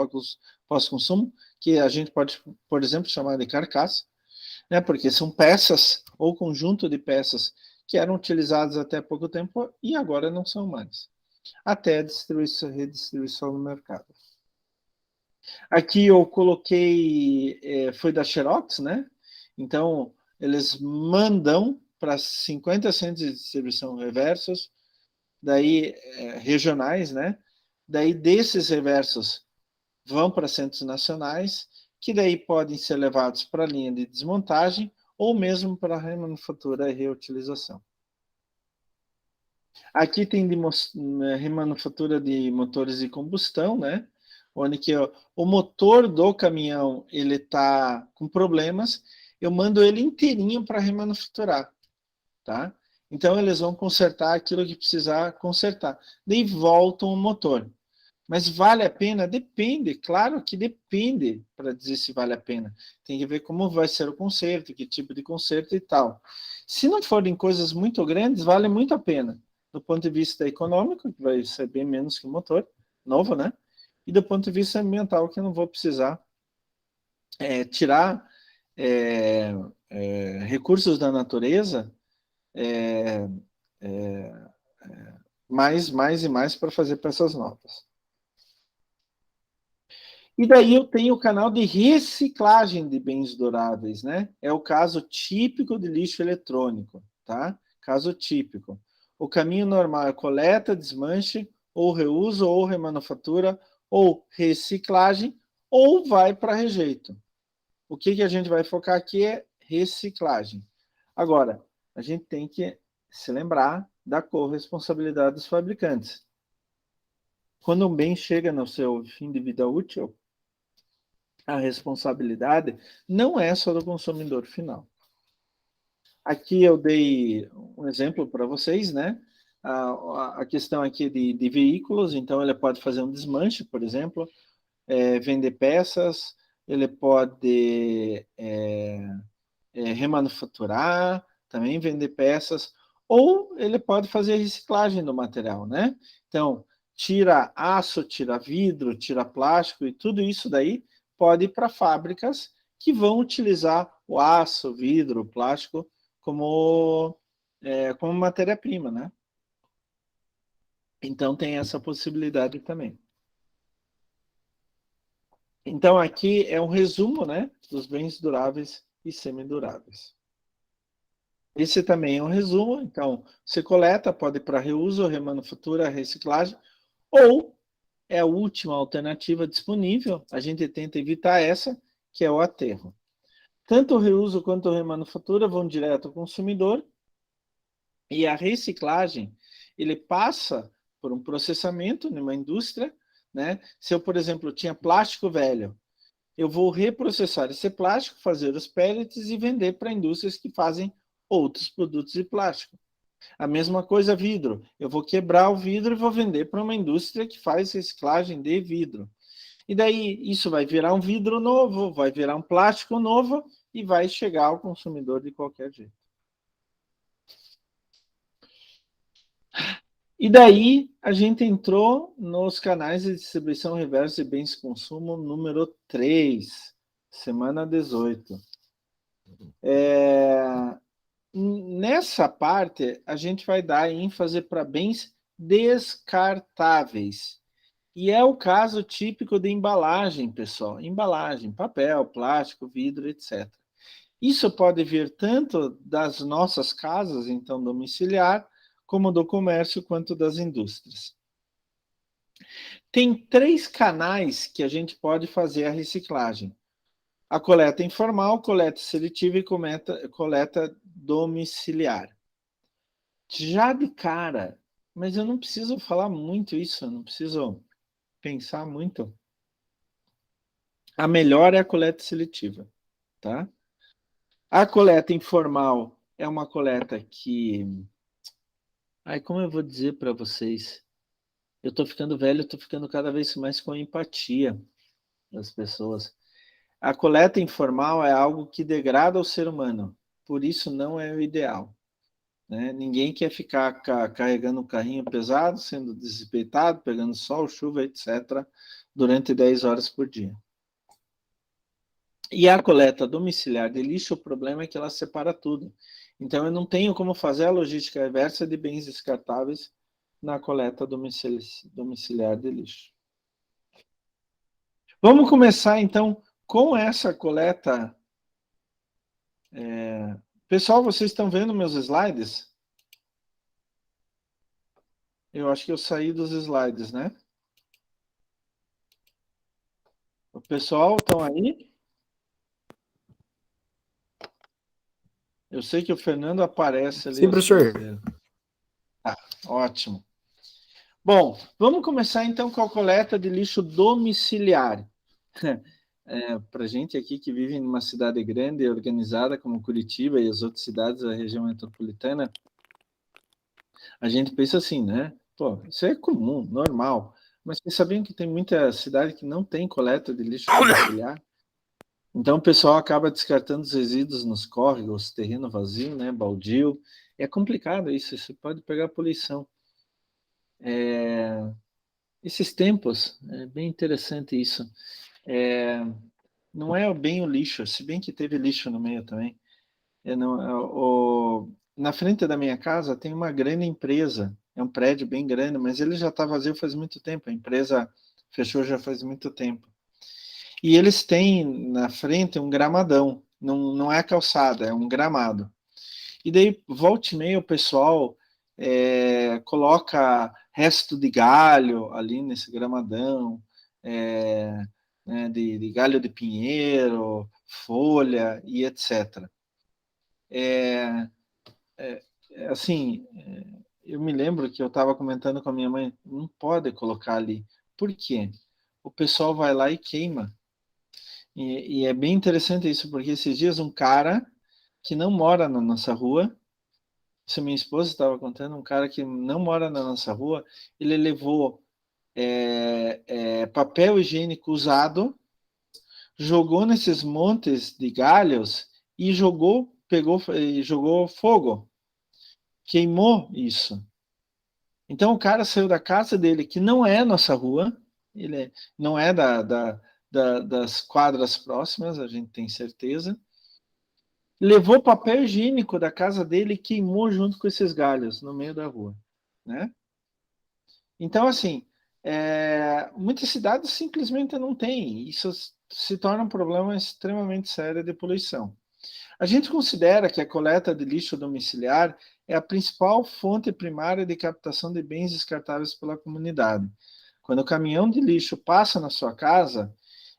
pós-consumo, que a gente pode, por exemplo, chamar de carcaça, né, porque são peças ou conjunto de peças que eram utilizadas até pouco tempo e agora não são mais, até a redistribuição no mercado. Aqui eu coloquei, foi da Xerox, né? Então, eles mandam para 50 centros de distribuição reversos, daí regionais, né? Daí desses reversos vão para centros nacionais, que daí podem ser levados para a linha de desmontagem ou mesmo para a remanufatura e reutilização. Aqui tem remanufatura de motores de combustão, né? Onde que o motor do caminhão ele está com problemas, eu mando ele inteirinho para remanufaturar, tá? Então eles vão consertar aquilo que precisar consertar. Daí voltam o motor. Mas vale a pena? Depende, claro que depende para dizer se vale a pena. Tem que ver como vai ser o conserto, que tipo de conserto e tal. Se não forem coisas muito grandes, vale muito a pena. Do ponto de vista econômico, que vai ser bem menos que o motor novo, né? E do ponto de vista ambiental, que eu não vou precisar tirar recursos da natureza mais e mais para fazer peças novas. E daí eu tenho o canal de reciclagem de bens duráveis, né? É o caso típico de lixo eletrônico, tá? Caso típico. O caminho normal é coleta, desmanche, ou reuso, ou remanufatura, ou reciclagem, ou vai para rejeito. O que a gente vai focar aqui é reciclagem. Agora, a gente tem que se lembrar da corresponsabilidade dos fabricantes. Quando um bem chega no seu fim de vida útil, a responsabilidade não é só do consumidor final. Aqui eu dei um exemplo para vocês, né? A questão aqui de veículos, então ele pode fazer um desmanche, por exemplo, vender peças, ele pode remanufaturar, também vender peças, ou ele pode fazer reciclagem do material, né? Então, tira aço, tira vidro, tira plástico e tudo isso daí pode ir para fábricas que vão utilizar o aço, vidro, o plástico como matéria-prima, né? Então tem essa possibilidade também. Então aqui é um resumo, né, dos bens duráveis e semiduráveis. Esse também é um resumo, então você coleta, pode ir para reuso, remanufatura, reciclagem, ou é a última alternativa disponível, a gente tenta evitar essa, que é o aterro. Tanto o reuso quanto a remanufatura vão direto ao consumidor, e a reciclagem, ele passa por um processamento numa indústria, né? Se eu, por exemplo, tinha plástico velho, eu vou reprocessar esse plástico, fazer os pellets e vender para indústrias que fazem outros produtos de plástico. A mesma coisa vidro. Eu vou quebrar o vidro e vou vender para uma indústria que faz reciclagem de vidro. E daí isso vai virar um vidro novo, vai virar um plástico novo e vai chegar ao consumidor de qualquer jeito. E daí a gente entrou nos canais de distribuição reversa de bens de consumo número 3, semana 18. Nessa parte, a gente vai dar ênfase para bens descartáveis. E é o caso típico de embalagem, pessoal. Embalagem, papel, plástico, vidro, etc. Isso pode vir tanto das nossas casas, então domiciliar, como do comércio, quanto das indústrias. Tem 3 canais que a gente pode fazer a reciclagem. A coleta informal, coleta seletiva e coleta domiciliar. Já de cara, mas eu não preciso falar muito isso, eu não preciso pensar muito. A melhor é a coleta seletiva, tá? A coleta informal é uma coleta que... Ai, como eu vou dizer para vocês? Eu estou ficando velho, estou ficando cada vez mais com empatia das pessoas. A coleta informal é algo que degrada o ser humano, por isso não é o ideal. Né? Ninguém quer ficar carregando um carrinho pesado, sendo desrespeitado, pegando sol, chuva, etc., durante 10 horas por dia. E a coleta domiciliar de lixo, o problema é que ela separa tudo. Então, eu não tenho como fazer a logística reversa de bens descartáveis na coleta domiciliar de lixo. Vamos começar, então, com essa coleta. Pessoal, vocês estão vendo meus slides? Eu acho que eu saí dos slides, né? O pessoal, estão aí? Eu sei que o Fernando aparece ali. Sim, professor. Tá, ótimo. Bom, vamos começar então com a coleta de lixo domiciliar. Para gente aqui que vive em uma cidade grande e organizada como Curitiba e as outras cidades da região metropolitana, a gente pensa assim, né? Pô, isso é comum, normal. Mas vocês sabiam que tem muita cidade que não tem coleta de lixo domiciliar? Então o pessoal acaba descartando os resíduos nos córregos, terreno vazio, né, baldio. É complicado isso, você pode pegar poluição. Esses tempos, é bem interessante isso. Não é bem o lixo, se bem que teve lixo no meio também. Na frente da minha casa tem uma grande empresa, é um prédio bem grande, mas ele já está vazio faz muito tempo, a empresa fechou já faz muito tempo. E eles têm na frente um gramadão, não é calçada, é um gramado. E daí, volta e meia, o pessoal coloca resto de galho ali nesse gramadão, né, de galho de pinheiro, folha e etc. Assim, eu me lembro que eu estava comentando com a minha mãe, não pode colocar ali. Por quê? O pessoal vai lá e queima. E é bem interessante isso, porque esses dias um cara que não mora na nossa rua, isso minha esposa estava contando, um cara que não mora na nossa rua, ele levou papel higiênico usado, jogou nesses montes de galhos e pegou e jogou fogo, queimou isso. Então o cara saiu da casa dele, que não é nossa rua, não é das quadras próximas, a gente tem certeza, levou papel higiênico da casa dele e queimou junto com esses galhos no meio da rua, né? Então, assim, muitas cidades simplesmente não têm. Isso se torna um problema extremamente sério de poluição. A gente considera que a coleta de lixo domiciliar é a principal fonte primária de captação de bens descartáveis pela comunidade. Quando o caminhão de lixo passa na sua casa,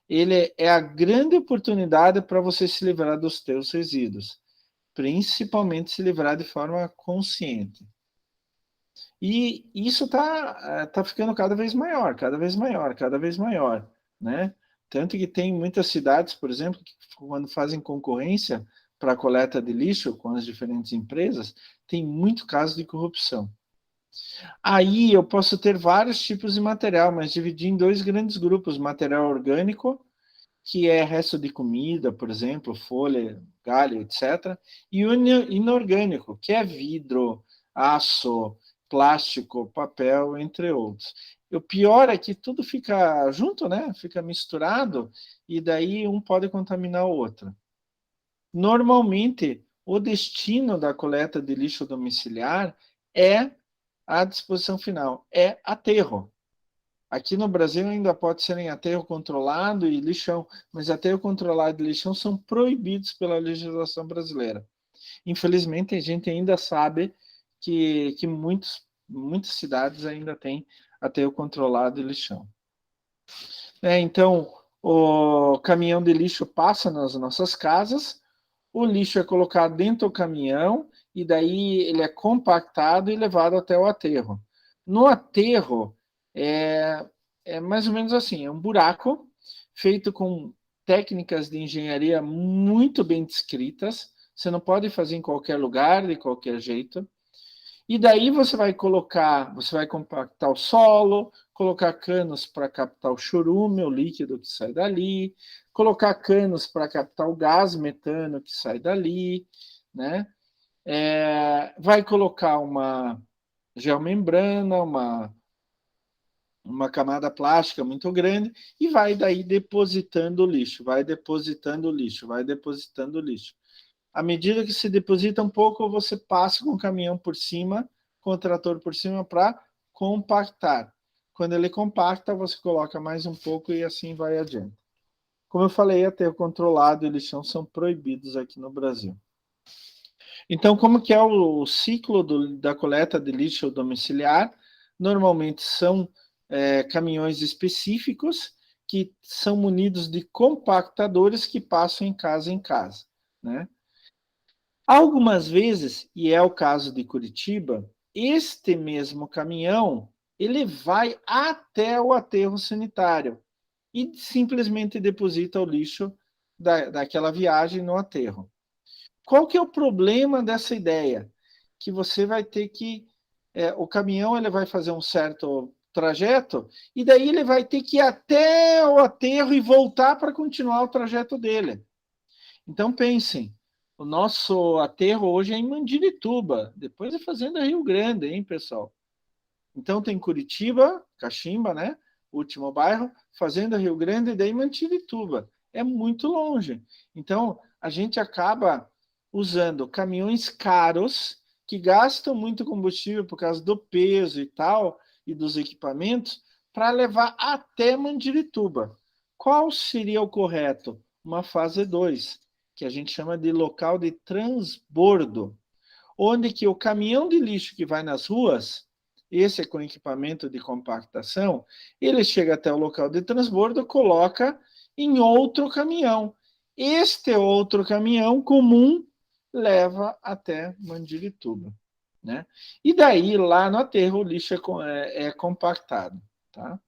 ele é a grande oportunidade para você se livrar dos seus resíduos, principalmente se livrar de forma consciente. E isso tá ficando cada vez maior, cada vez maior, cada vez maior, né? Tanto que tem muitas cidades, por exemplo, que quando fazem concorrência para a coleta de lixo com as diferentes empresas, tem muito caso de corrupção. Aí eu posso ter vários tipos de material, mas dividir em dois grandes grupos: material orgânico, que é resto de comida, por exemplo, folha, galho, etc., e o inorgânico, que é vidro, aço, plástico, papel, entre outros. O pior é que tudo fica junto, né? Fica misturado, e daí um pode contaminar o outro. Normalmente, o destino da coleta de lixo domiciliar é a disposição final, é aterro. Aqui no Brasil ainda pode ser em aterro controlado e lixão, mas aterro controlado e lixão são proibidos pela legislação brasileira. Infelizmente, a gente ainda sabe que muitas cidades ainda têm aterro controlado e lixão. Então, o caminhão de lixo passa nas nossas casas, o lixo é colocado dentro do caminhão e daí ele é compactado e levado até o aterro. No aterro, é mais ou menos assim, é um buraco feito com técnicas de engenharia muito bem descritas, você não pode fazer em qualquer lugar, de qualquer jeito. E daí você vai compactar o solo, colocar canos para captar o chorume, o líquido que sai dali, colocar canos para captar o gás metano que sai dali, né? Vai colocar uma geomembrana, uma camada plástica muito grande e vai daí depositando o lixo, vai depositando o lixo, vai depositando o lixo. À medida que se deposita um pouco, você passa com o caminhão por cima, com o trator por cima para compactar. Quando ele compacta, você coloca mais um pouco e assim vai adiante. Como eu falei, aterro controlado e lixão são proibidos aqui no Brasil. Então, como que é o ciclo da coleta de lixo domiciliar? Normalmente são caminhões específicos que são munidos de compactadores que passam em casa, né? Algumas vezes, e é o caso de Curitiba, este mesmo caminhão, ele vai até o aterro sanitário e simplesmente deposita o lixo daquela viagem no aterro. Qual que é o problema dessa ideia? Que você vai ter que... o caminhão ele vai fazer um certo trajeto, e daí ele vai ter que ir até o aterro e voltar para continuar o trajeto dele. Então, pensem, o nosso aterro hoje é em Mandirituba, depois é Fazenda Rio Grande, hein, pessoal? Então, tem Curitiba, Caximba, né? Último bairro, Fazenda Rio Grande e daí Mandirituba. É muito longe. Então, a gente acaba usando caminhões caros, que gastam muito combustível por causa do peso e tal, e dos equipamentos, para levar até Mandirituba. Qual seria o correto? Uma fase 2, que a gente chama de local de transbordo, onde que o caminhão de lixo que vai nas ruas, esse é com equipamento de compactação, ele chega até o local de transbordo, coloca em outro caminhão. Este outro caminhão comum leva até Mandirituba, né? E daí, lá no aterro, o lixo é compactado, tá?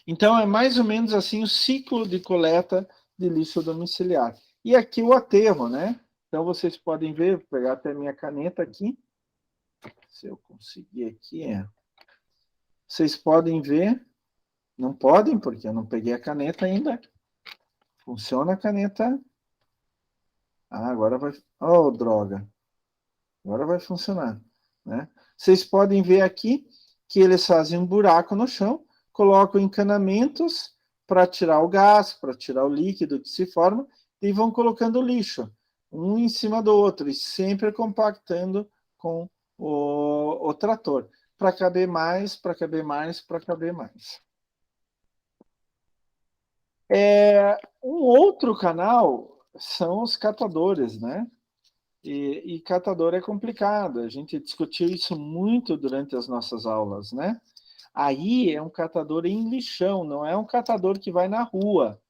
Então, é mais ou menos assim o ciclo de coleta de lixo domiciliar. E aqui o aterro, né? Então, vocês podem ver, vou pegar até minha caneta aqui. Se eu conseguir aqui, Vocês podem ver, não podem, porque eu não peguei a caneta ainda. Funciona a caneta. Ah, agora vai... Oh, droga. Agora vai funcionar, né? Vocês podem ver aqui que eles fazem um buraco no chão, colocam encanamentos para tirar o gás, para tirar o líquido que se forma, e vão colocando o lixo, um em cima do outro, e sempre compactando com o trator, para caber mais, para caber mais, para caber mais. Um outro canal são os catadores, né? E catador é complicado, a gente discutiu isso muito durante as nossas aulas, né? Aí é um catador em lixão, não é um catador que vai na rua.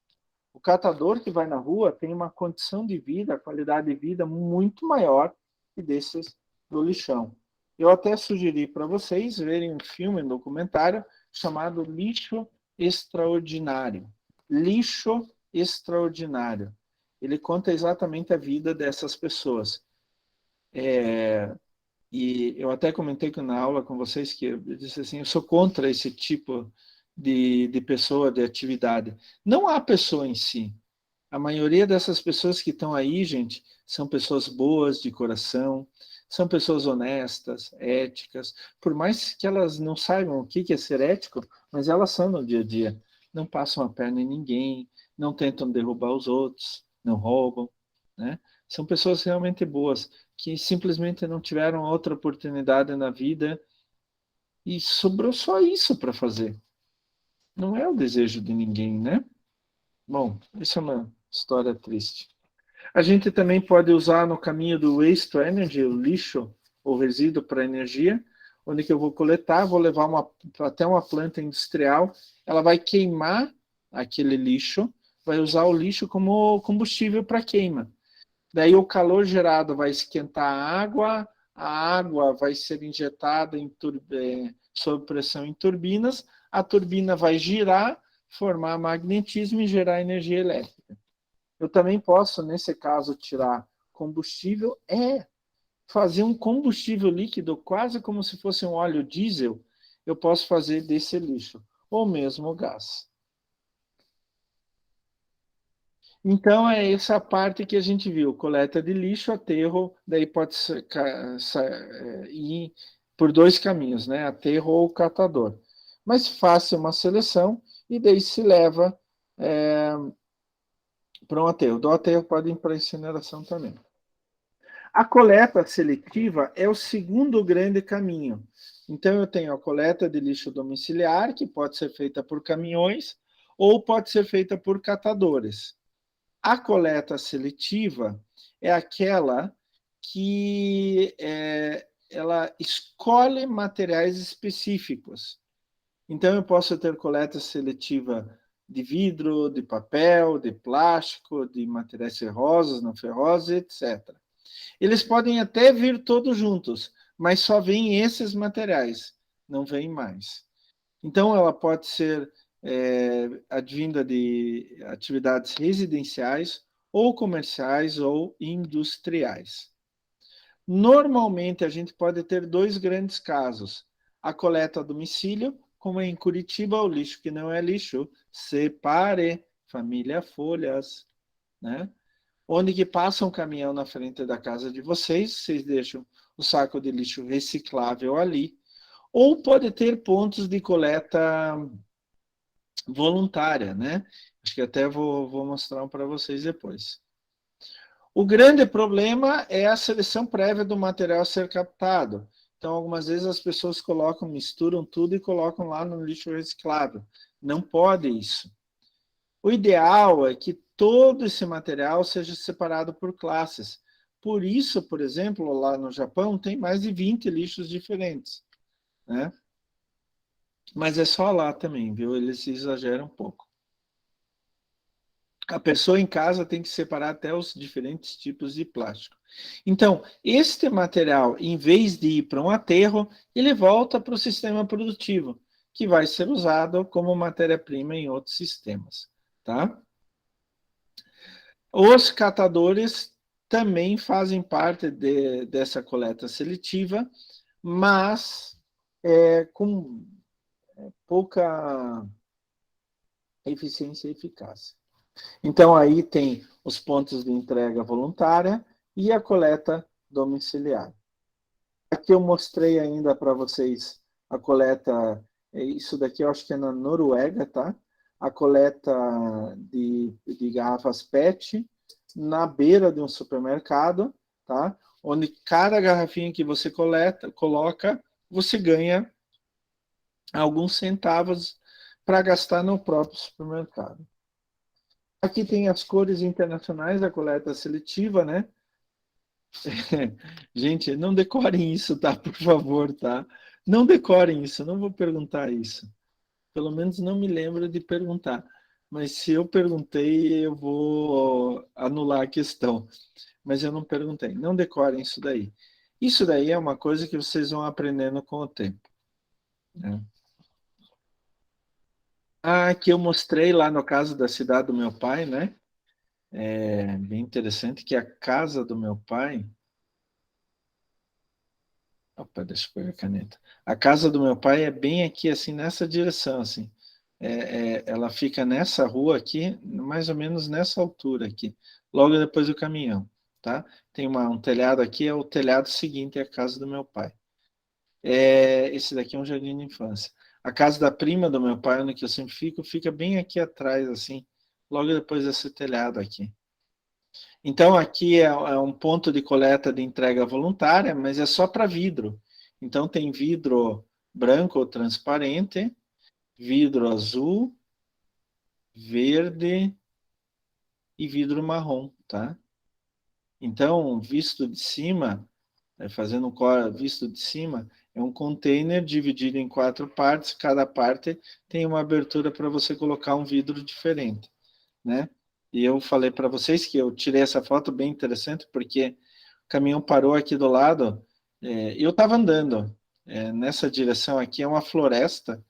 O catador que vai na rua tem uma condição de vida, qualidade de vida muito maior que desses do lixão. Eu até sugeri para vocês verem um filme, um documentário chamado Lixo Extraordinário. Lixo Extraordinário. Ele conta exatamente a vida dessas pessoas. E eu até comentei na aula com vocês que eu disse assim, eu sou contra esse tipo de pessoa, de atividade. Não há pessoa em si. A maioria dessas pessoas que estão aí, gente, são pessoas boas de coração, são pessoas honestas, éticas, por mais que elas não saibam o que é ser ético, mas elas são no dia a dia. Não passam a perna em ninguém, não tentam derrubar os outros, não roubam, né? São pessoas realmente boas, que simplesmente não tiveram outra oportunidade na vida e sobrou só isso para fazer. Não é o desejo de ninguém, né? Bom, isso é uma história triste. A gente também pode usar no caminho do waste to energy, o lixo ou resíduo para energia, onde que eu vou coletar, vou levar até uma planta industrial, ela vai queimar aquele lixo, vai usar o lixo como combustível para queima. Daí o calor gerado vai esquentar a água vai ser injetada sob pressão em turbinas, a turbina vai girar, formar magnetismo e gerar energia elétrica. Eu também posso, nesse caso, tirar combustível, fazer um combustível líquido, quase como se fosse um óleo diesel, eu posso fazer desse lixo, ou mesmo gás. Então, é essa parte que a gente viu, coleta de lixo, aterro, daí pode ir por dois caminhos, né? Aterro ou catador. Mas faça uma seleção e daí se leva para um aterro. Do aterro pode ir para incineração também. A coleta seletiva é o segundo grande caminho. Então, eu tenho a coleta de lixo domiciliar, que pode ser feita por caminhões ou pode ser feita por catadores. A coleta seletiva é aquela que ela escolhe materiais específicos. Então, eu posso ter coleta seletiva de vidro, de papel, de plástico, de materiais ferrosos, não ferrosos, etc. Eles podem até vir todos juntos, mas só vêm esses materiais, não vêm mais. Então, ela pode ser advinda de atividades residenciais, ou comerciais, ou industriais. Normalmente, a gente pode ter dois grandes casos. a coleta a domicílio, como em Curitiba, o lixo que não é lixo, separe, família Folhas, né? Onde que passa um caminhão na frente da casa de vocês deixam o saco de lixo reciclável ali, ou pode ter pontos de coleta voluntária, né? Acho que até vou mostrar um para vocês depois. O grande problema é a seleção prévia do material a ser captado. Então, algumas vezes as pessoas misturam tudo e colocam lá no lixo reciclável. Não pode isso. O ideal é que todo esse material seja separado por classes. Por isso, por exemplo, lá no Japão tem mais de 20 lixos diferentes, né? Mas é só lá também, viu? Eles exageram um pouco. A pessoa em casa tem que separar até os diferentes tipos de plástico. Então, este material, em vez de ir para um aterro, ele volta para o sistema produtivo, que vai ser usado como matéria-prima em outros sistemas, tá? Os catadores também fazem parte dessa coleta seletiva, mas com pouca eficiência e eficácia. Então, aí tem os pontos de entrega voluntária e a coleta domiciliar. Aqui eu mostrei ainda para vocês a coleta, isso daqui eu acho que é na Noruega, tá? A coleta de garrafas PET na beira de um supermercado, tá? Onde cada garrafinha que você coloca, você ganha alguns centavos para gastar no próprio supermercado. Aqui tem as cores internacionais da coleta seletiva, né? Gente, não decorem isso, tá? Por favor, tá? Não decorem isso, não vou perguntar isso. Pelo menos não me lembro de perguntar. Mas se eu perguntei, eu vou anular a questão. Mas eu não perguntei. Não decorem isso daí. Isso daí é uma coisa que vocês vão aprendendo com o tempo, né? Aqui eu mostrei lá no caso da cidade do meu pai, né? É bem interessante que a casa do meu pai... Opa, deixa eu pegar a caneta. A casa do meu pai é bem aqui, assim, nessa direção, assim. Ela fica nessa rua aqui, mais ou menos nessa altura aqui, logo depois do caminhão, tá? Tem um telhado aqui, é o telhado seguinte à casa do meu pai. Esse daqui é um jardim de infância. A casa da prima do meu pai, onde eu sempre fico, fica bem aqui atrás, assim, logo depois desse telhado aqui. Então, aqui é um ponto de coleta de entrega voluntária, mas é só para vidro. Então, tem vidro branco ou transparente, vidro azul, verde e vidro marrom, tá? Então, visto de cima, fazendo um visto de cima, é um container dividido em 4 partes, cada parte tem uma abertura para você colocar um vidro diferente, né? E eu falei para vocês que eu tirei essa foto bem interessante, porque o caminhão parou aqui do lado, eu estava andando, nessa direção aqui é uma floresta,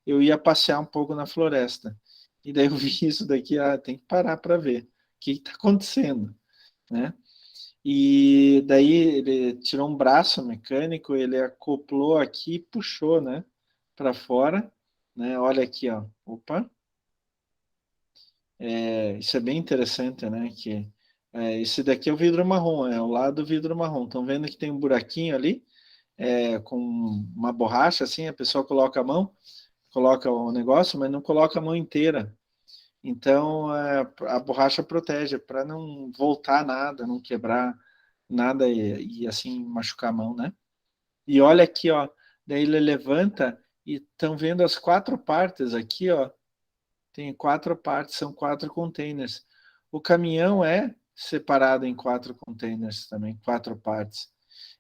eu ia passear um pouco na floresta, e daí eu vi isso daqui, tem que parar para ver o que está acontecendo, né? E daí ele tirou um braço mecânico, ele acoplou aqui e puxou, né, para fora, né? Olha aqui, ó. Opa. Isso é bem interessante, né? Que esse daqui é o vidro marrom, é o lado do vidro marrom. Estão vendo que tem um buraquinho ali, com uma borracha assim, a pessoa coloca a mão, coloca o negócio, mas não coloca a mão inteira. Então a borracha protege para não voltar nada, não quebrar nada e assim machucar a mão, né? E olha aqui, ó, daí ele levanta e estão vendo as 4 partes aqui, ó. Tem 4 partes, são 4 containers. O caminhão é separado em 4 containers também, 4 partes.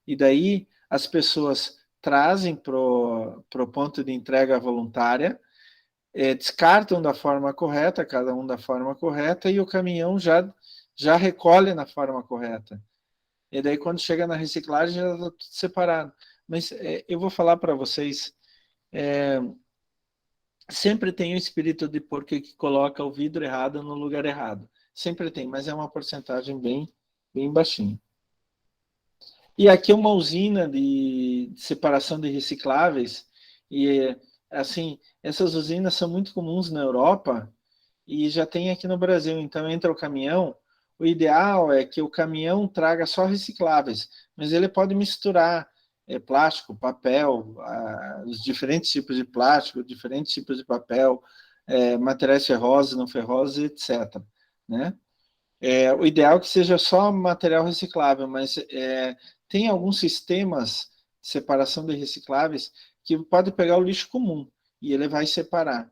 E daí as pessoas trazem pro ponto de entrega voluntária, descartam da forma correta, cada um da forma correta, e o caminhão já recolhe na forma correta. E daí, quando chega na reciclagem, já está tudo separado. Mas eu vou falar para vocês, sempre tem o espírito de porco que coloca o vidro errado no lugar errado. Sempre tem, mas é uma porcentagem bem baixinha. E aqui é uma usina de separação de recicláveis. E, assim, essas usinas são muito comuns na Europa e já tem aqui no Brasil. Então, entra o caminhão, o ideal é que o caminhão traga só recicláveis, mas ele pode misturar plástico, papel, os diferentes tipos de plástico, diferentes tipos de papel, materiais ferrosos, não ferrosos, etc. Né? O ideal é que seja só material reciclável, mas tem alguns sistemas de separação de recicláveis que pode pegar o lixo comum e ele vai separar.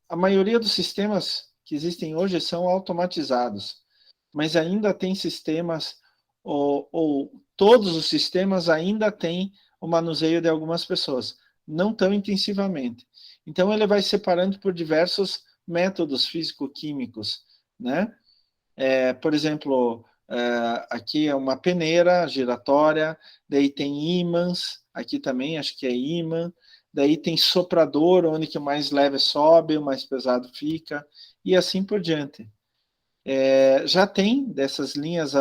A maioria dos sistemas que existem hoje são automatizados, mas ainda tem sistemas, ou todos os sistemas ainda têm o manuseio de algumas pessoas, não tão intensivamente. Então, ele vai separando por diversos métodos físico-químicos, né? Por exemplo, aqui é uma peneira giratória, daí tem ímãs, aqui também acho que é ímã, daí tem soprador, onde que o mais leve sobe, o mais pesado fica, e assim por diante. Já tem dessas linhas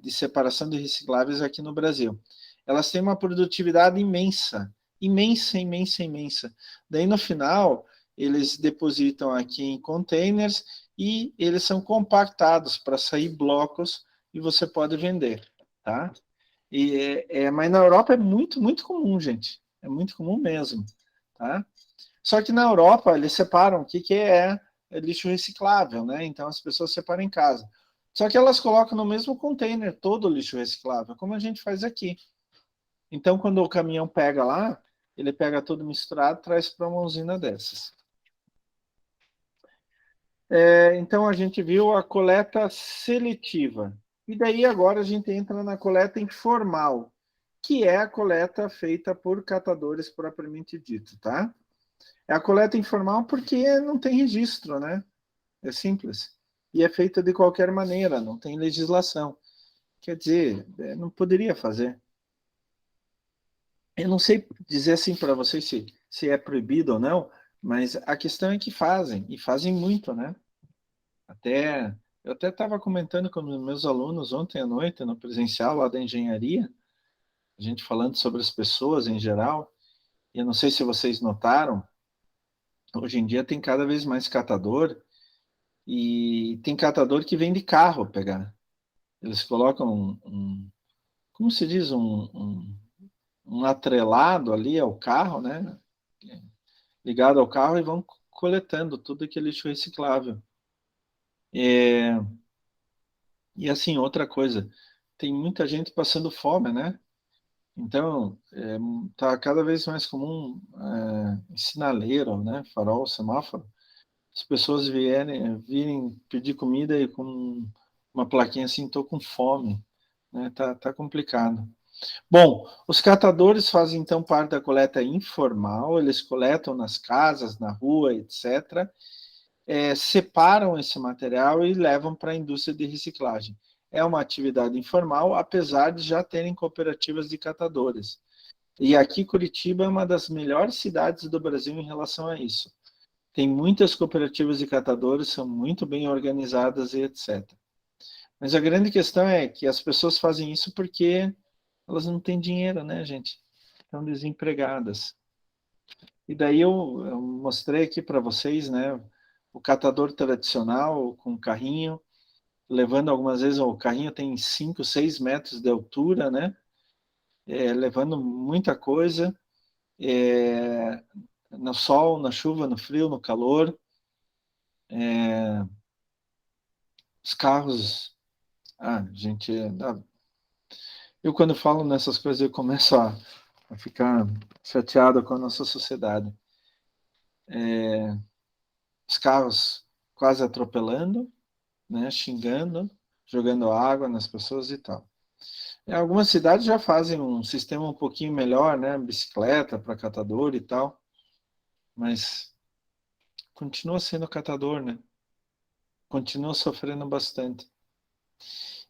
de separação de recicláveis aqui no Brasil. Elas têm uma produtividade imensa, imensa, imensa, imensa. Daí, no final, eles depositam aqui em containers e eles são compactados para sair blocos e você pode vender, tá? Mas na Europa é muito, muito comum, gente. É muito comum mesmo, tá? Só que na Europa eles separam o que é lixo reciclável, né? Então as pessoas separam em casa. Só que elas colocam no mesmo container todo o lixo reciclável, como a gente faz aqui. Então quando o caminhão pega lá, ele pega tudo misturado, traz para uma usina dessas. Então a gente viu a coleta seletiva. E daí agora a gente entra na coleta informal, que é a coleta feita por catadores propriamente dito, tá? É a coleta informal porque não tem registro, né? É simples. E é feita de qualquer maneira, não tem legislação. Quer dizer, não poderia fazer. Eu não sei dizer assim para vocês se é proibido ou não, mas a questão é que fazem, e fazem muito, né? Eu até estava comentando com os meus alunos ontem à noite, no presencial lá da engenharia, a gente falando sobre as pessoas em geral, e eu não sei se vocês notaram, hoje em dia tem cada vez mais catador, e tem catador que vem de carro pegar. Eles colocam como se diz, um atrelado ali ao carro, né? Ligado ao carro e vão coletando tudo aquele lixo reciclável. E assim, outra coisa, tem muita gente passando fome, né? Então, tá cada vez mais comum sinaleiro, né? Farol, semáforo. As pessoas virem pedir comida e com uma plaquinha assim, tô com fome, né? Tá complicado. Bom, os catadores fazem então parte da coleta informal, eles coletam nas casas, na rua, etc. Separam esse material e levam para a indústria de reciclagem. É uma atividade informal, apesar de já terem cooperativas de catadores. E aqui Curitiba é uma das melhores cidades do Brasil em relação a isso. Tem muitas cooperativas de catadores, são muito bem organizadas e etc. Mas a grande questão é que as pessoas fazem isso porque elas não têm dinheiro, né, gente? Estão desempregadas. E daí eu mostrei aqui para vocês, né, o catador tradicional com carrinho, levando algumas vezes, o carrinho tem 5, 6 metros de altura, né, levando muita coisa, no sol, na chuva, no frio, no calor. Os carros, gente, eu quando falo nessas coisas eu começo a ficar chateado com a nossa sociedade. Os carros quase atropelando, né, xingando, jogando água nas pessoas e tal. Algumas cidades já fazem um sistema um pouquinho melhor, né, bicicleta para catador e tal, mas continua sendo catador, né? Continua sofrendo bastante.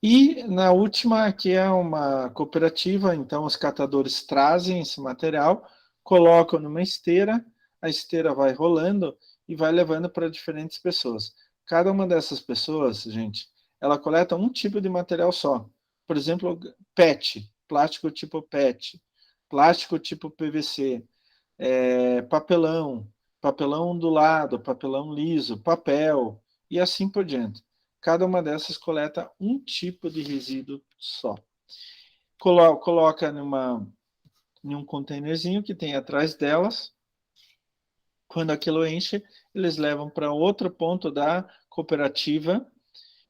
E na última, que é uma cooperativa, então os catadores trazem esse material, colocam numa esteira, a esteira vai rolando e vai levando para diferentes pessoas. Cada uma dessas pessoas, gente, ela coleta um tipo de material só. Por exemplo, PET, plástico tipo PET. plástico tipo PVC, papelão, papelão ondulado, papelão liso, papel, e assim por diante. Cada uma dessas coleta um tipo de resíduo só. Coloca em um containerzinho que tem atrás delas. Quando aquilo enche, eles levam para outro ponto da cooperativa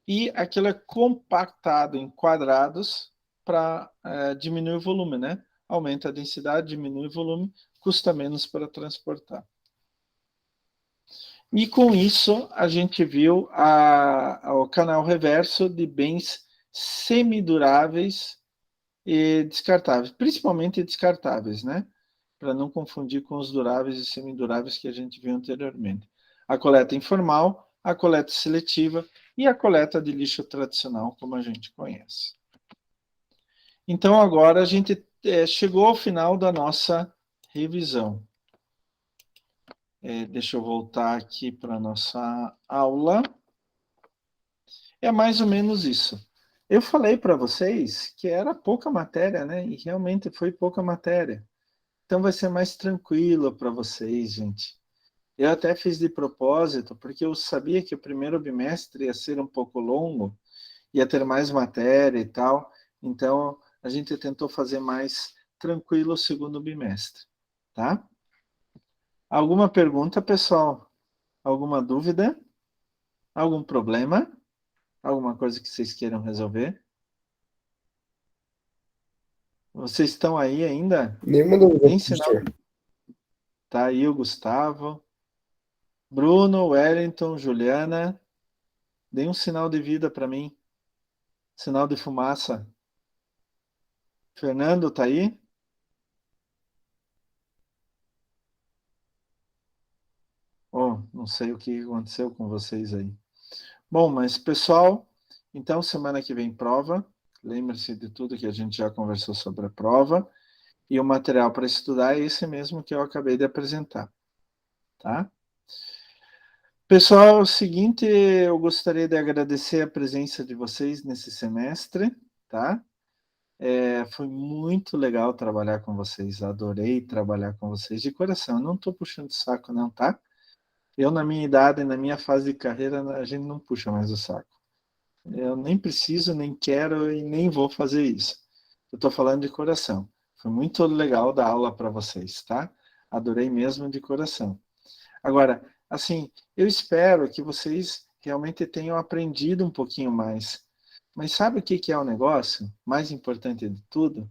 e aquilo é compactado em quadrados para diminuir o volume, né? Aumenta a densidade, diminui o volume, custa menos para transportar. E com isso, a gente viu o canal reverso de bens semiduráveis e descartáveis, principalmente descartáveis, né? Para não confundir com os duráveis e semiduráveis que a gente viu anteriormente. A coleta informal, a coleta seletiva e a coleta de lixo tradicional, como a gente conhece. Então, agora a gente chegou ao final da nossa revisão. Deixa eu voltar aqui para a nossa aula. É mais ou menos isso. Eu falei para vocês que era pouca matéria, né? E realmente foi pouca matéria. Então vai ser mais tranquilo para vocês, gente. Eu até fiz de propósito, porque eu sabia que o primeiro bimestre ia ser um pouco longo, ia ter mais matéria e tal. Então a gente tentou fazer mais tranquilo o segundo bimestre, tá? Alguma pergunta, pessoal? Alguma dúvida? Algum problema? Alguma coisa que vocês queiram resolver? Vocês estão aí ainda? Nenhuma dúvida, Nem sinal. professor. Tá aí o Gustavo. Bruno, Wellington, Juliana. Dê um sinal de vida para mim. Sinal de fumaça. Fernando, tá aí? Oh, não sei o que aconteceu com vocês aí. Bom, mas pessoal, então semana que vem prova. Lembre-se de tudo que a gente já conversou sobre a prova. E o material para estudar é esse mesmo que eu acabei de apresentar. Tá? Pessoal, é o seguinte, eu gostaria de agradecer a presença de vocês nesse semestre, tá? Foi muito legal trabalhar com vocês, adorei trabalhar com vocês de coração. Eu não estou puxando o saco, não, tá? Eu, na minha idade, na minha fase de carreira, a gente não puxa mais o saco. Eu nem preciso, nem quero e nem vou fazer isso. Eu estou falando de coração. Foi muito legal dar aula para vocês, tá? Adorei mesmo de coração. Agora, assim, eu espero que vocês realmente tenham aprendido um pouquinho mais. Mas sabe o que é o negócio? Mais importante de tudo?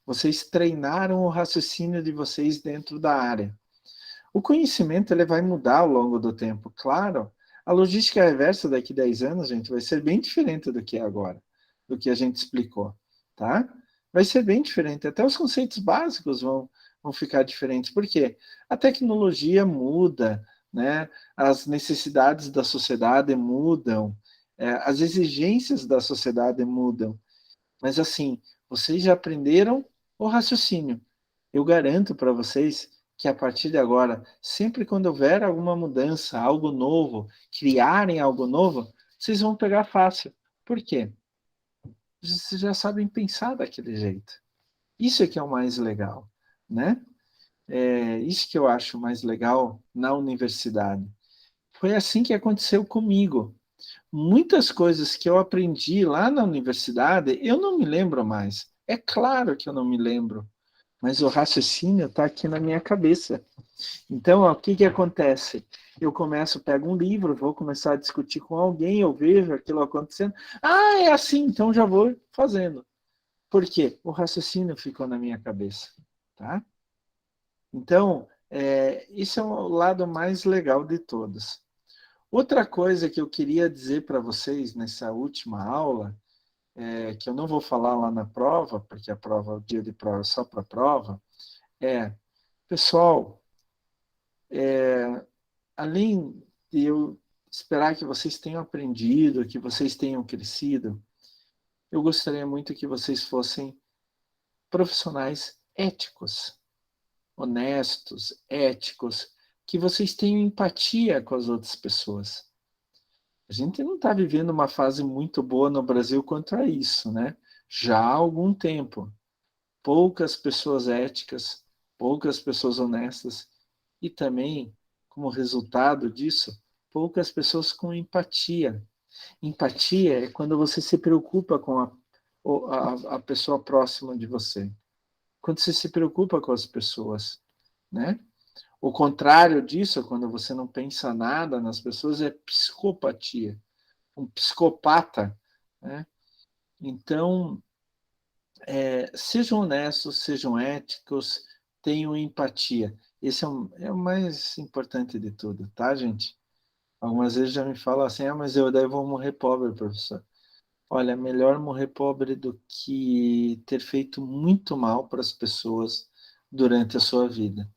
Vocês treinaram o raciocínio de vocês dentro da área. O conhecimento ele vai mudar ao longo do tempo, claro. A logística reversa daqui a 10 anos, gente, vai ser bem diferente do que é agora, do que a gente explicou, tá? Vai ser bem diferente. Até os conceitos básicos vão ficar diferentes. Por quê? A tecnologia muda, né? As necessidades da sociedade mudam, as exigências da sociedade mudam. Mas assim, vocês já aprenderam o raciocínio. Eu garanto para vocês que a partir de agora, sempre quando houver alguma mudança, algo novo, criarem algo novo, vocês vão pegar fácil. Por quê? Vocês já sabem pensar daquele jeito. Isso é que é o mais legal, né? Isso que eu acho mais legal na universidade. Foi assim que aconteceu comigo. Muitas coisas que eu aprendi lá na universidade, eu não me lembro mais. É claro que eu não me lembro, mas o raciocínio está aqui na minha cabeça. Então, ó, o que acontece? Eu pego um livro, vou começar a discutir com alguém, eu vejo aquilo acontecendo. Ah, é assim, então já vou fazendo. Por quê? O raciocínio ficou na minha cabeça. Tá? Então, esse é o lado mais legal de todos. Outra coisa que eu queria dizer para vocês nessa última aula, que eu não vou falar lá na prova, porque a prova, o dia de prova é só para a prova, pessoal, além de eu esperar que vocês tenham aprendido, que vocês tenham crescido, eu gostaria muito que vocês fossem profissionais éticos, honestos, éticos, que vocês tenham empatia com as outras pessoas. A gente não está vivendo uma fase muito boa no Brasil quanto a isso, né? Já há algum tempo. poucas pessoas éticas, poucas pessoas honestas e também, como resultado disso, poucas pessoas com empatia. Empatia é quando você se preocupa com a pessoa próxima de você. Quando você se preocupa com as pessoas, né? O contrário disso, quando você não pensa nada nas pessoas, é psicopatia. Um psicopata, né? Então, sejam honestos, sejam éticos, tenham empatia. Esse é o mais importante de tudo, tá, gente? Algumas vezes já me falam assim, mas eu daí vou morrer pobre, professor. Olha, melhor morrer pobre do que ter feito muito mal para as pessoas durante a sua vida,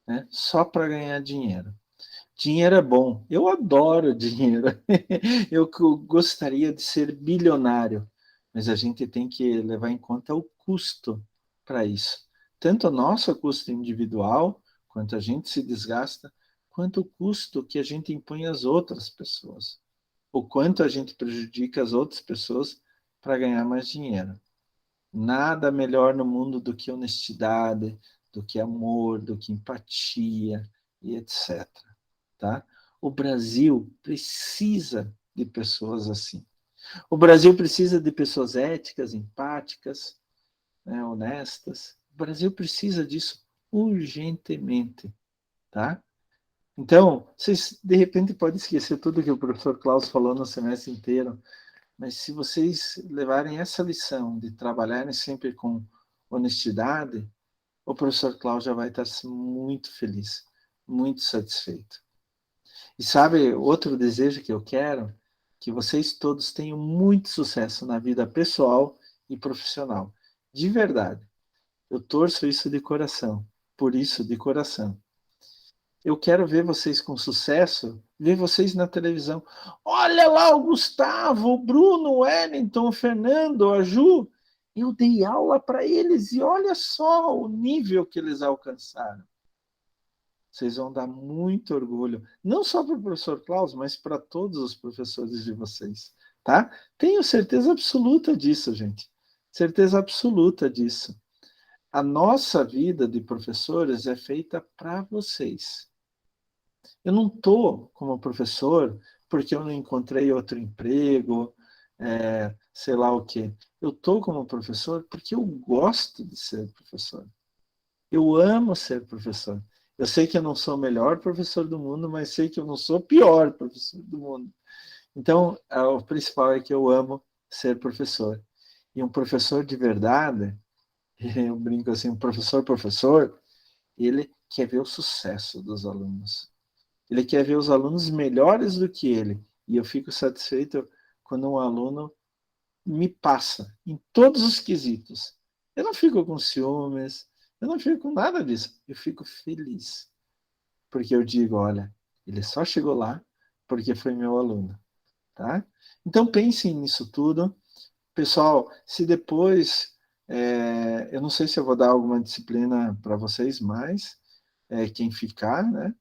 né? Só para ganhar dinheiro. Dinheiro é bom. Eu adoro dinheiro. Eu gostaria de ser bilionário, mas a gente tem que levar em conta o custo para isso. Tanto o nosso custo individual, quanto a gente se desgasta, quanto o custo que a gente impõe às outras pessoas. O quanto a gente prejudica as outras pessoas para ganhar mais dinheiro. Nada melhor no mundo do que honestidade, do que amor, do que empatia e etc. Tá? O Brasil precisa de pessoas assim. O Brasil precisa de pessoas éticas, empáticas, né, honestas. O Brasil precisa disso urgentemente, tá? Então, vocês de repente podem esquecer tudo que o professor Klaus falou no semestre inteiro, mas se vocês levarem essa lição de trabalharem sempre com honestidade, o professor Klaus já vai estar muito feliz, muito satisfeito. E sabe, outro desejo que eu quero? Que vocês todos tenham muito sucesso na vida pessoal e profissional. De verdade. Eu torço isso de coração. Por isso, de coração. Eu quero ver vocês com sucesso, ver vocês na televisão. Olha lá o Gustavo, o Bruno, o Wellington, o Fernando, a Ju. Eu dei aula para eles e olha só o nível que eles alcançaram. Vocês vão dar muito orgulho, não só para o professor Klaus, mas para todos os professores de vocês, tá? Tenho certeza absoluta disso, gente. Certeza absoluta disso. A nossa vida de professores é feita para vocês. Eu não estou como professor porque eu não encontrei outro emprego, sei lá o quê. Eu estou como professor porque eu gosto de ser professor. Eu amo ser professor. Eu sei que eu não sou o melhor professor do mundo, mas sei que eu não sou o pior professor do mundo. Então, o principal é que eu amo ser professor. E um professor de verdade, eu brinco assim, um professor, ele quer ver o sucesso dos alunos. Ele quer ver os alunos melhores do que ele. E eu fico satisfeito quando um aluno me passa em todos os quesitos. Eu não fico com ciúmes, eu não fico com nada disso. Eu fico feliz. Porque eu digo, olha, ele só chegou lá porque foi meu aluno. Tá? Então pensem nisso tudo. Pessoal, se depois, eu não sei se eu vou dar alguma disciplina para vocês, mas quem ficar, né?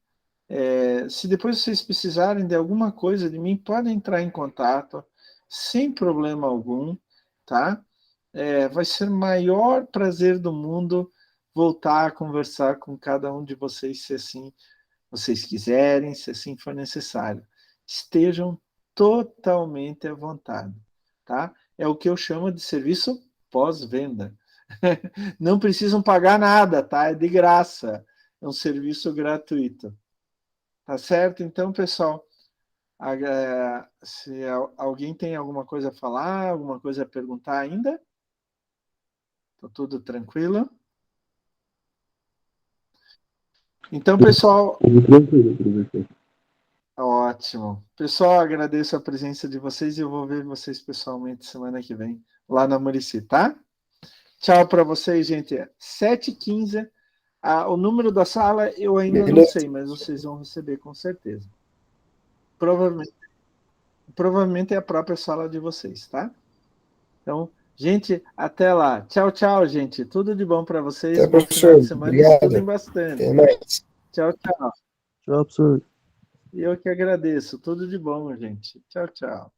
Se depois vocês precisarem de alguma coisa de mim, podem entrar em contato, sem problema algum, tá? Vai ser o maior prazer do mundo voltar a conversar com cada um de vocês, se assim vocês quiserem, se assim for necessário. Estejam totalmente à vontade, tá? É o que eu chamo de serviço pós-venda. Não precisam pagar nada, tá? É de graça. É um serviço gratuito. Tá certo? Então, pessoal, se alguém tem alguma coisa a falar, alguma coisa a perguntar ainda? Tá tudo tranquilo? Então, pessoal, Tudo tranquilo, professor. ótimo. Pessoal, agradeço a presença de vocês e eu vou ver vocês pessoalmente semana que vem, lá na Murici, tá? Tchau para vocês, gente. 7h15. O número da sala eu ainda não sei, mas vocês vão receber com certeza. Provavelmente é a própria sala de vocês, tá? Então, gente, até lá. Tchau, tchau, gente. Tudo de bom para vocês. Até, Bom final professor. de semana. Obrigado. Estudem bastante. Até mais. Tchau, tchau. Tchau, professor. Eu que agradeço. Tudo de bom, gente. Tchau, tchau.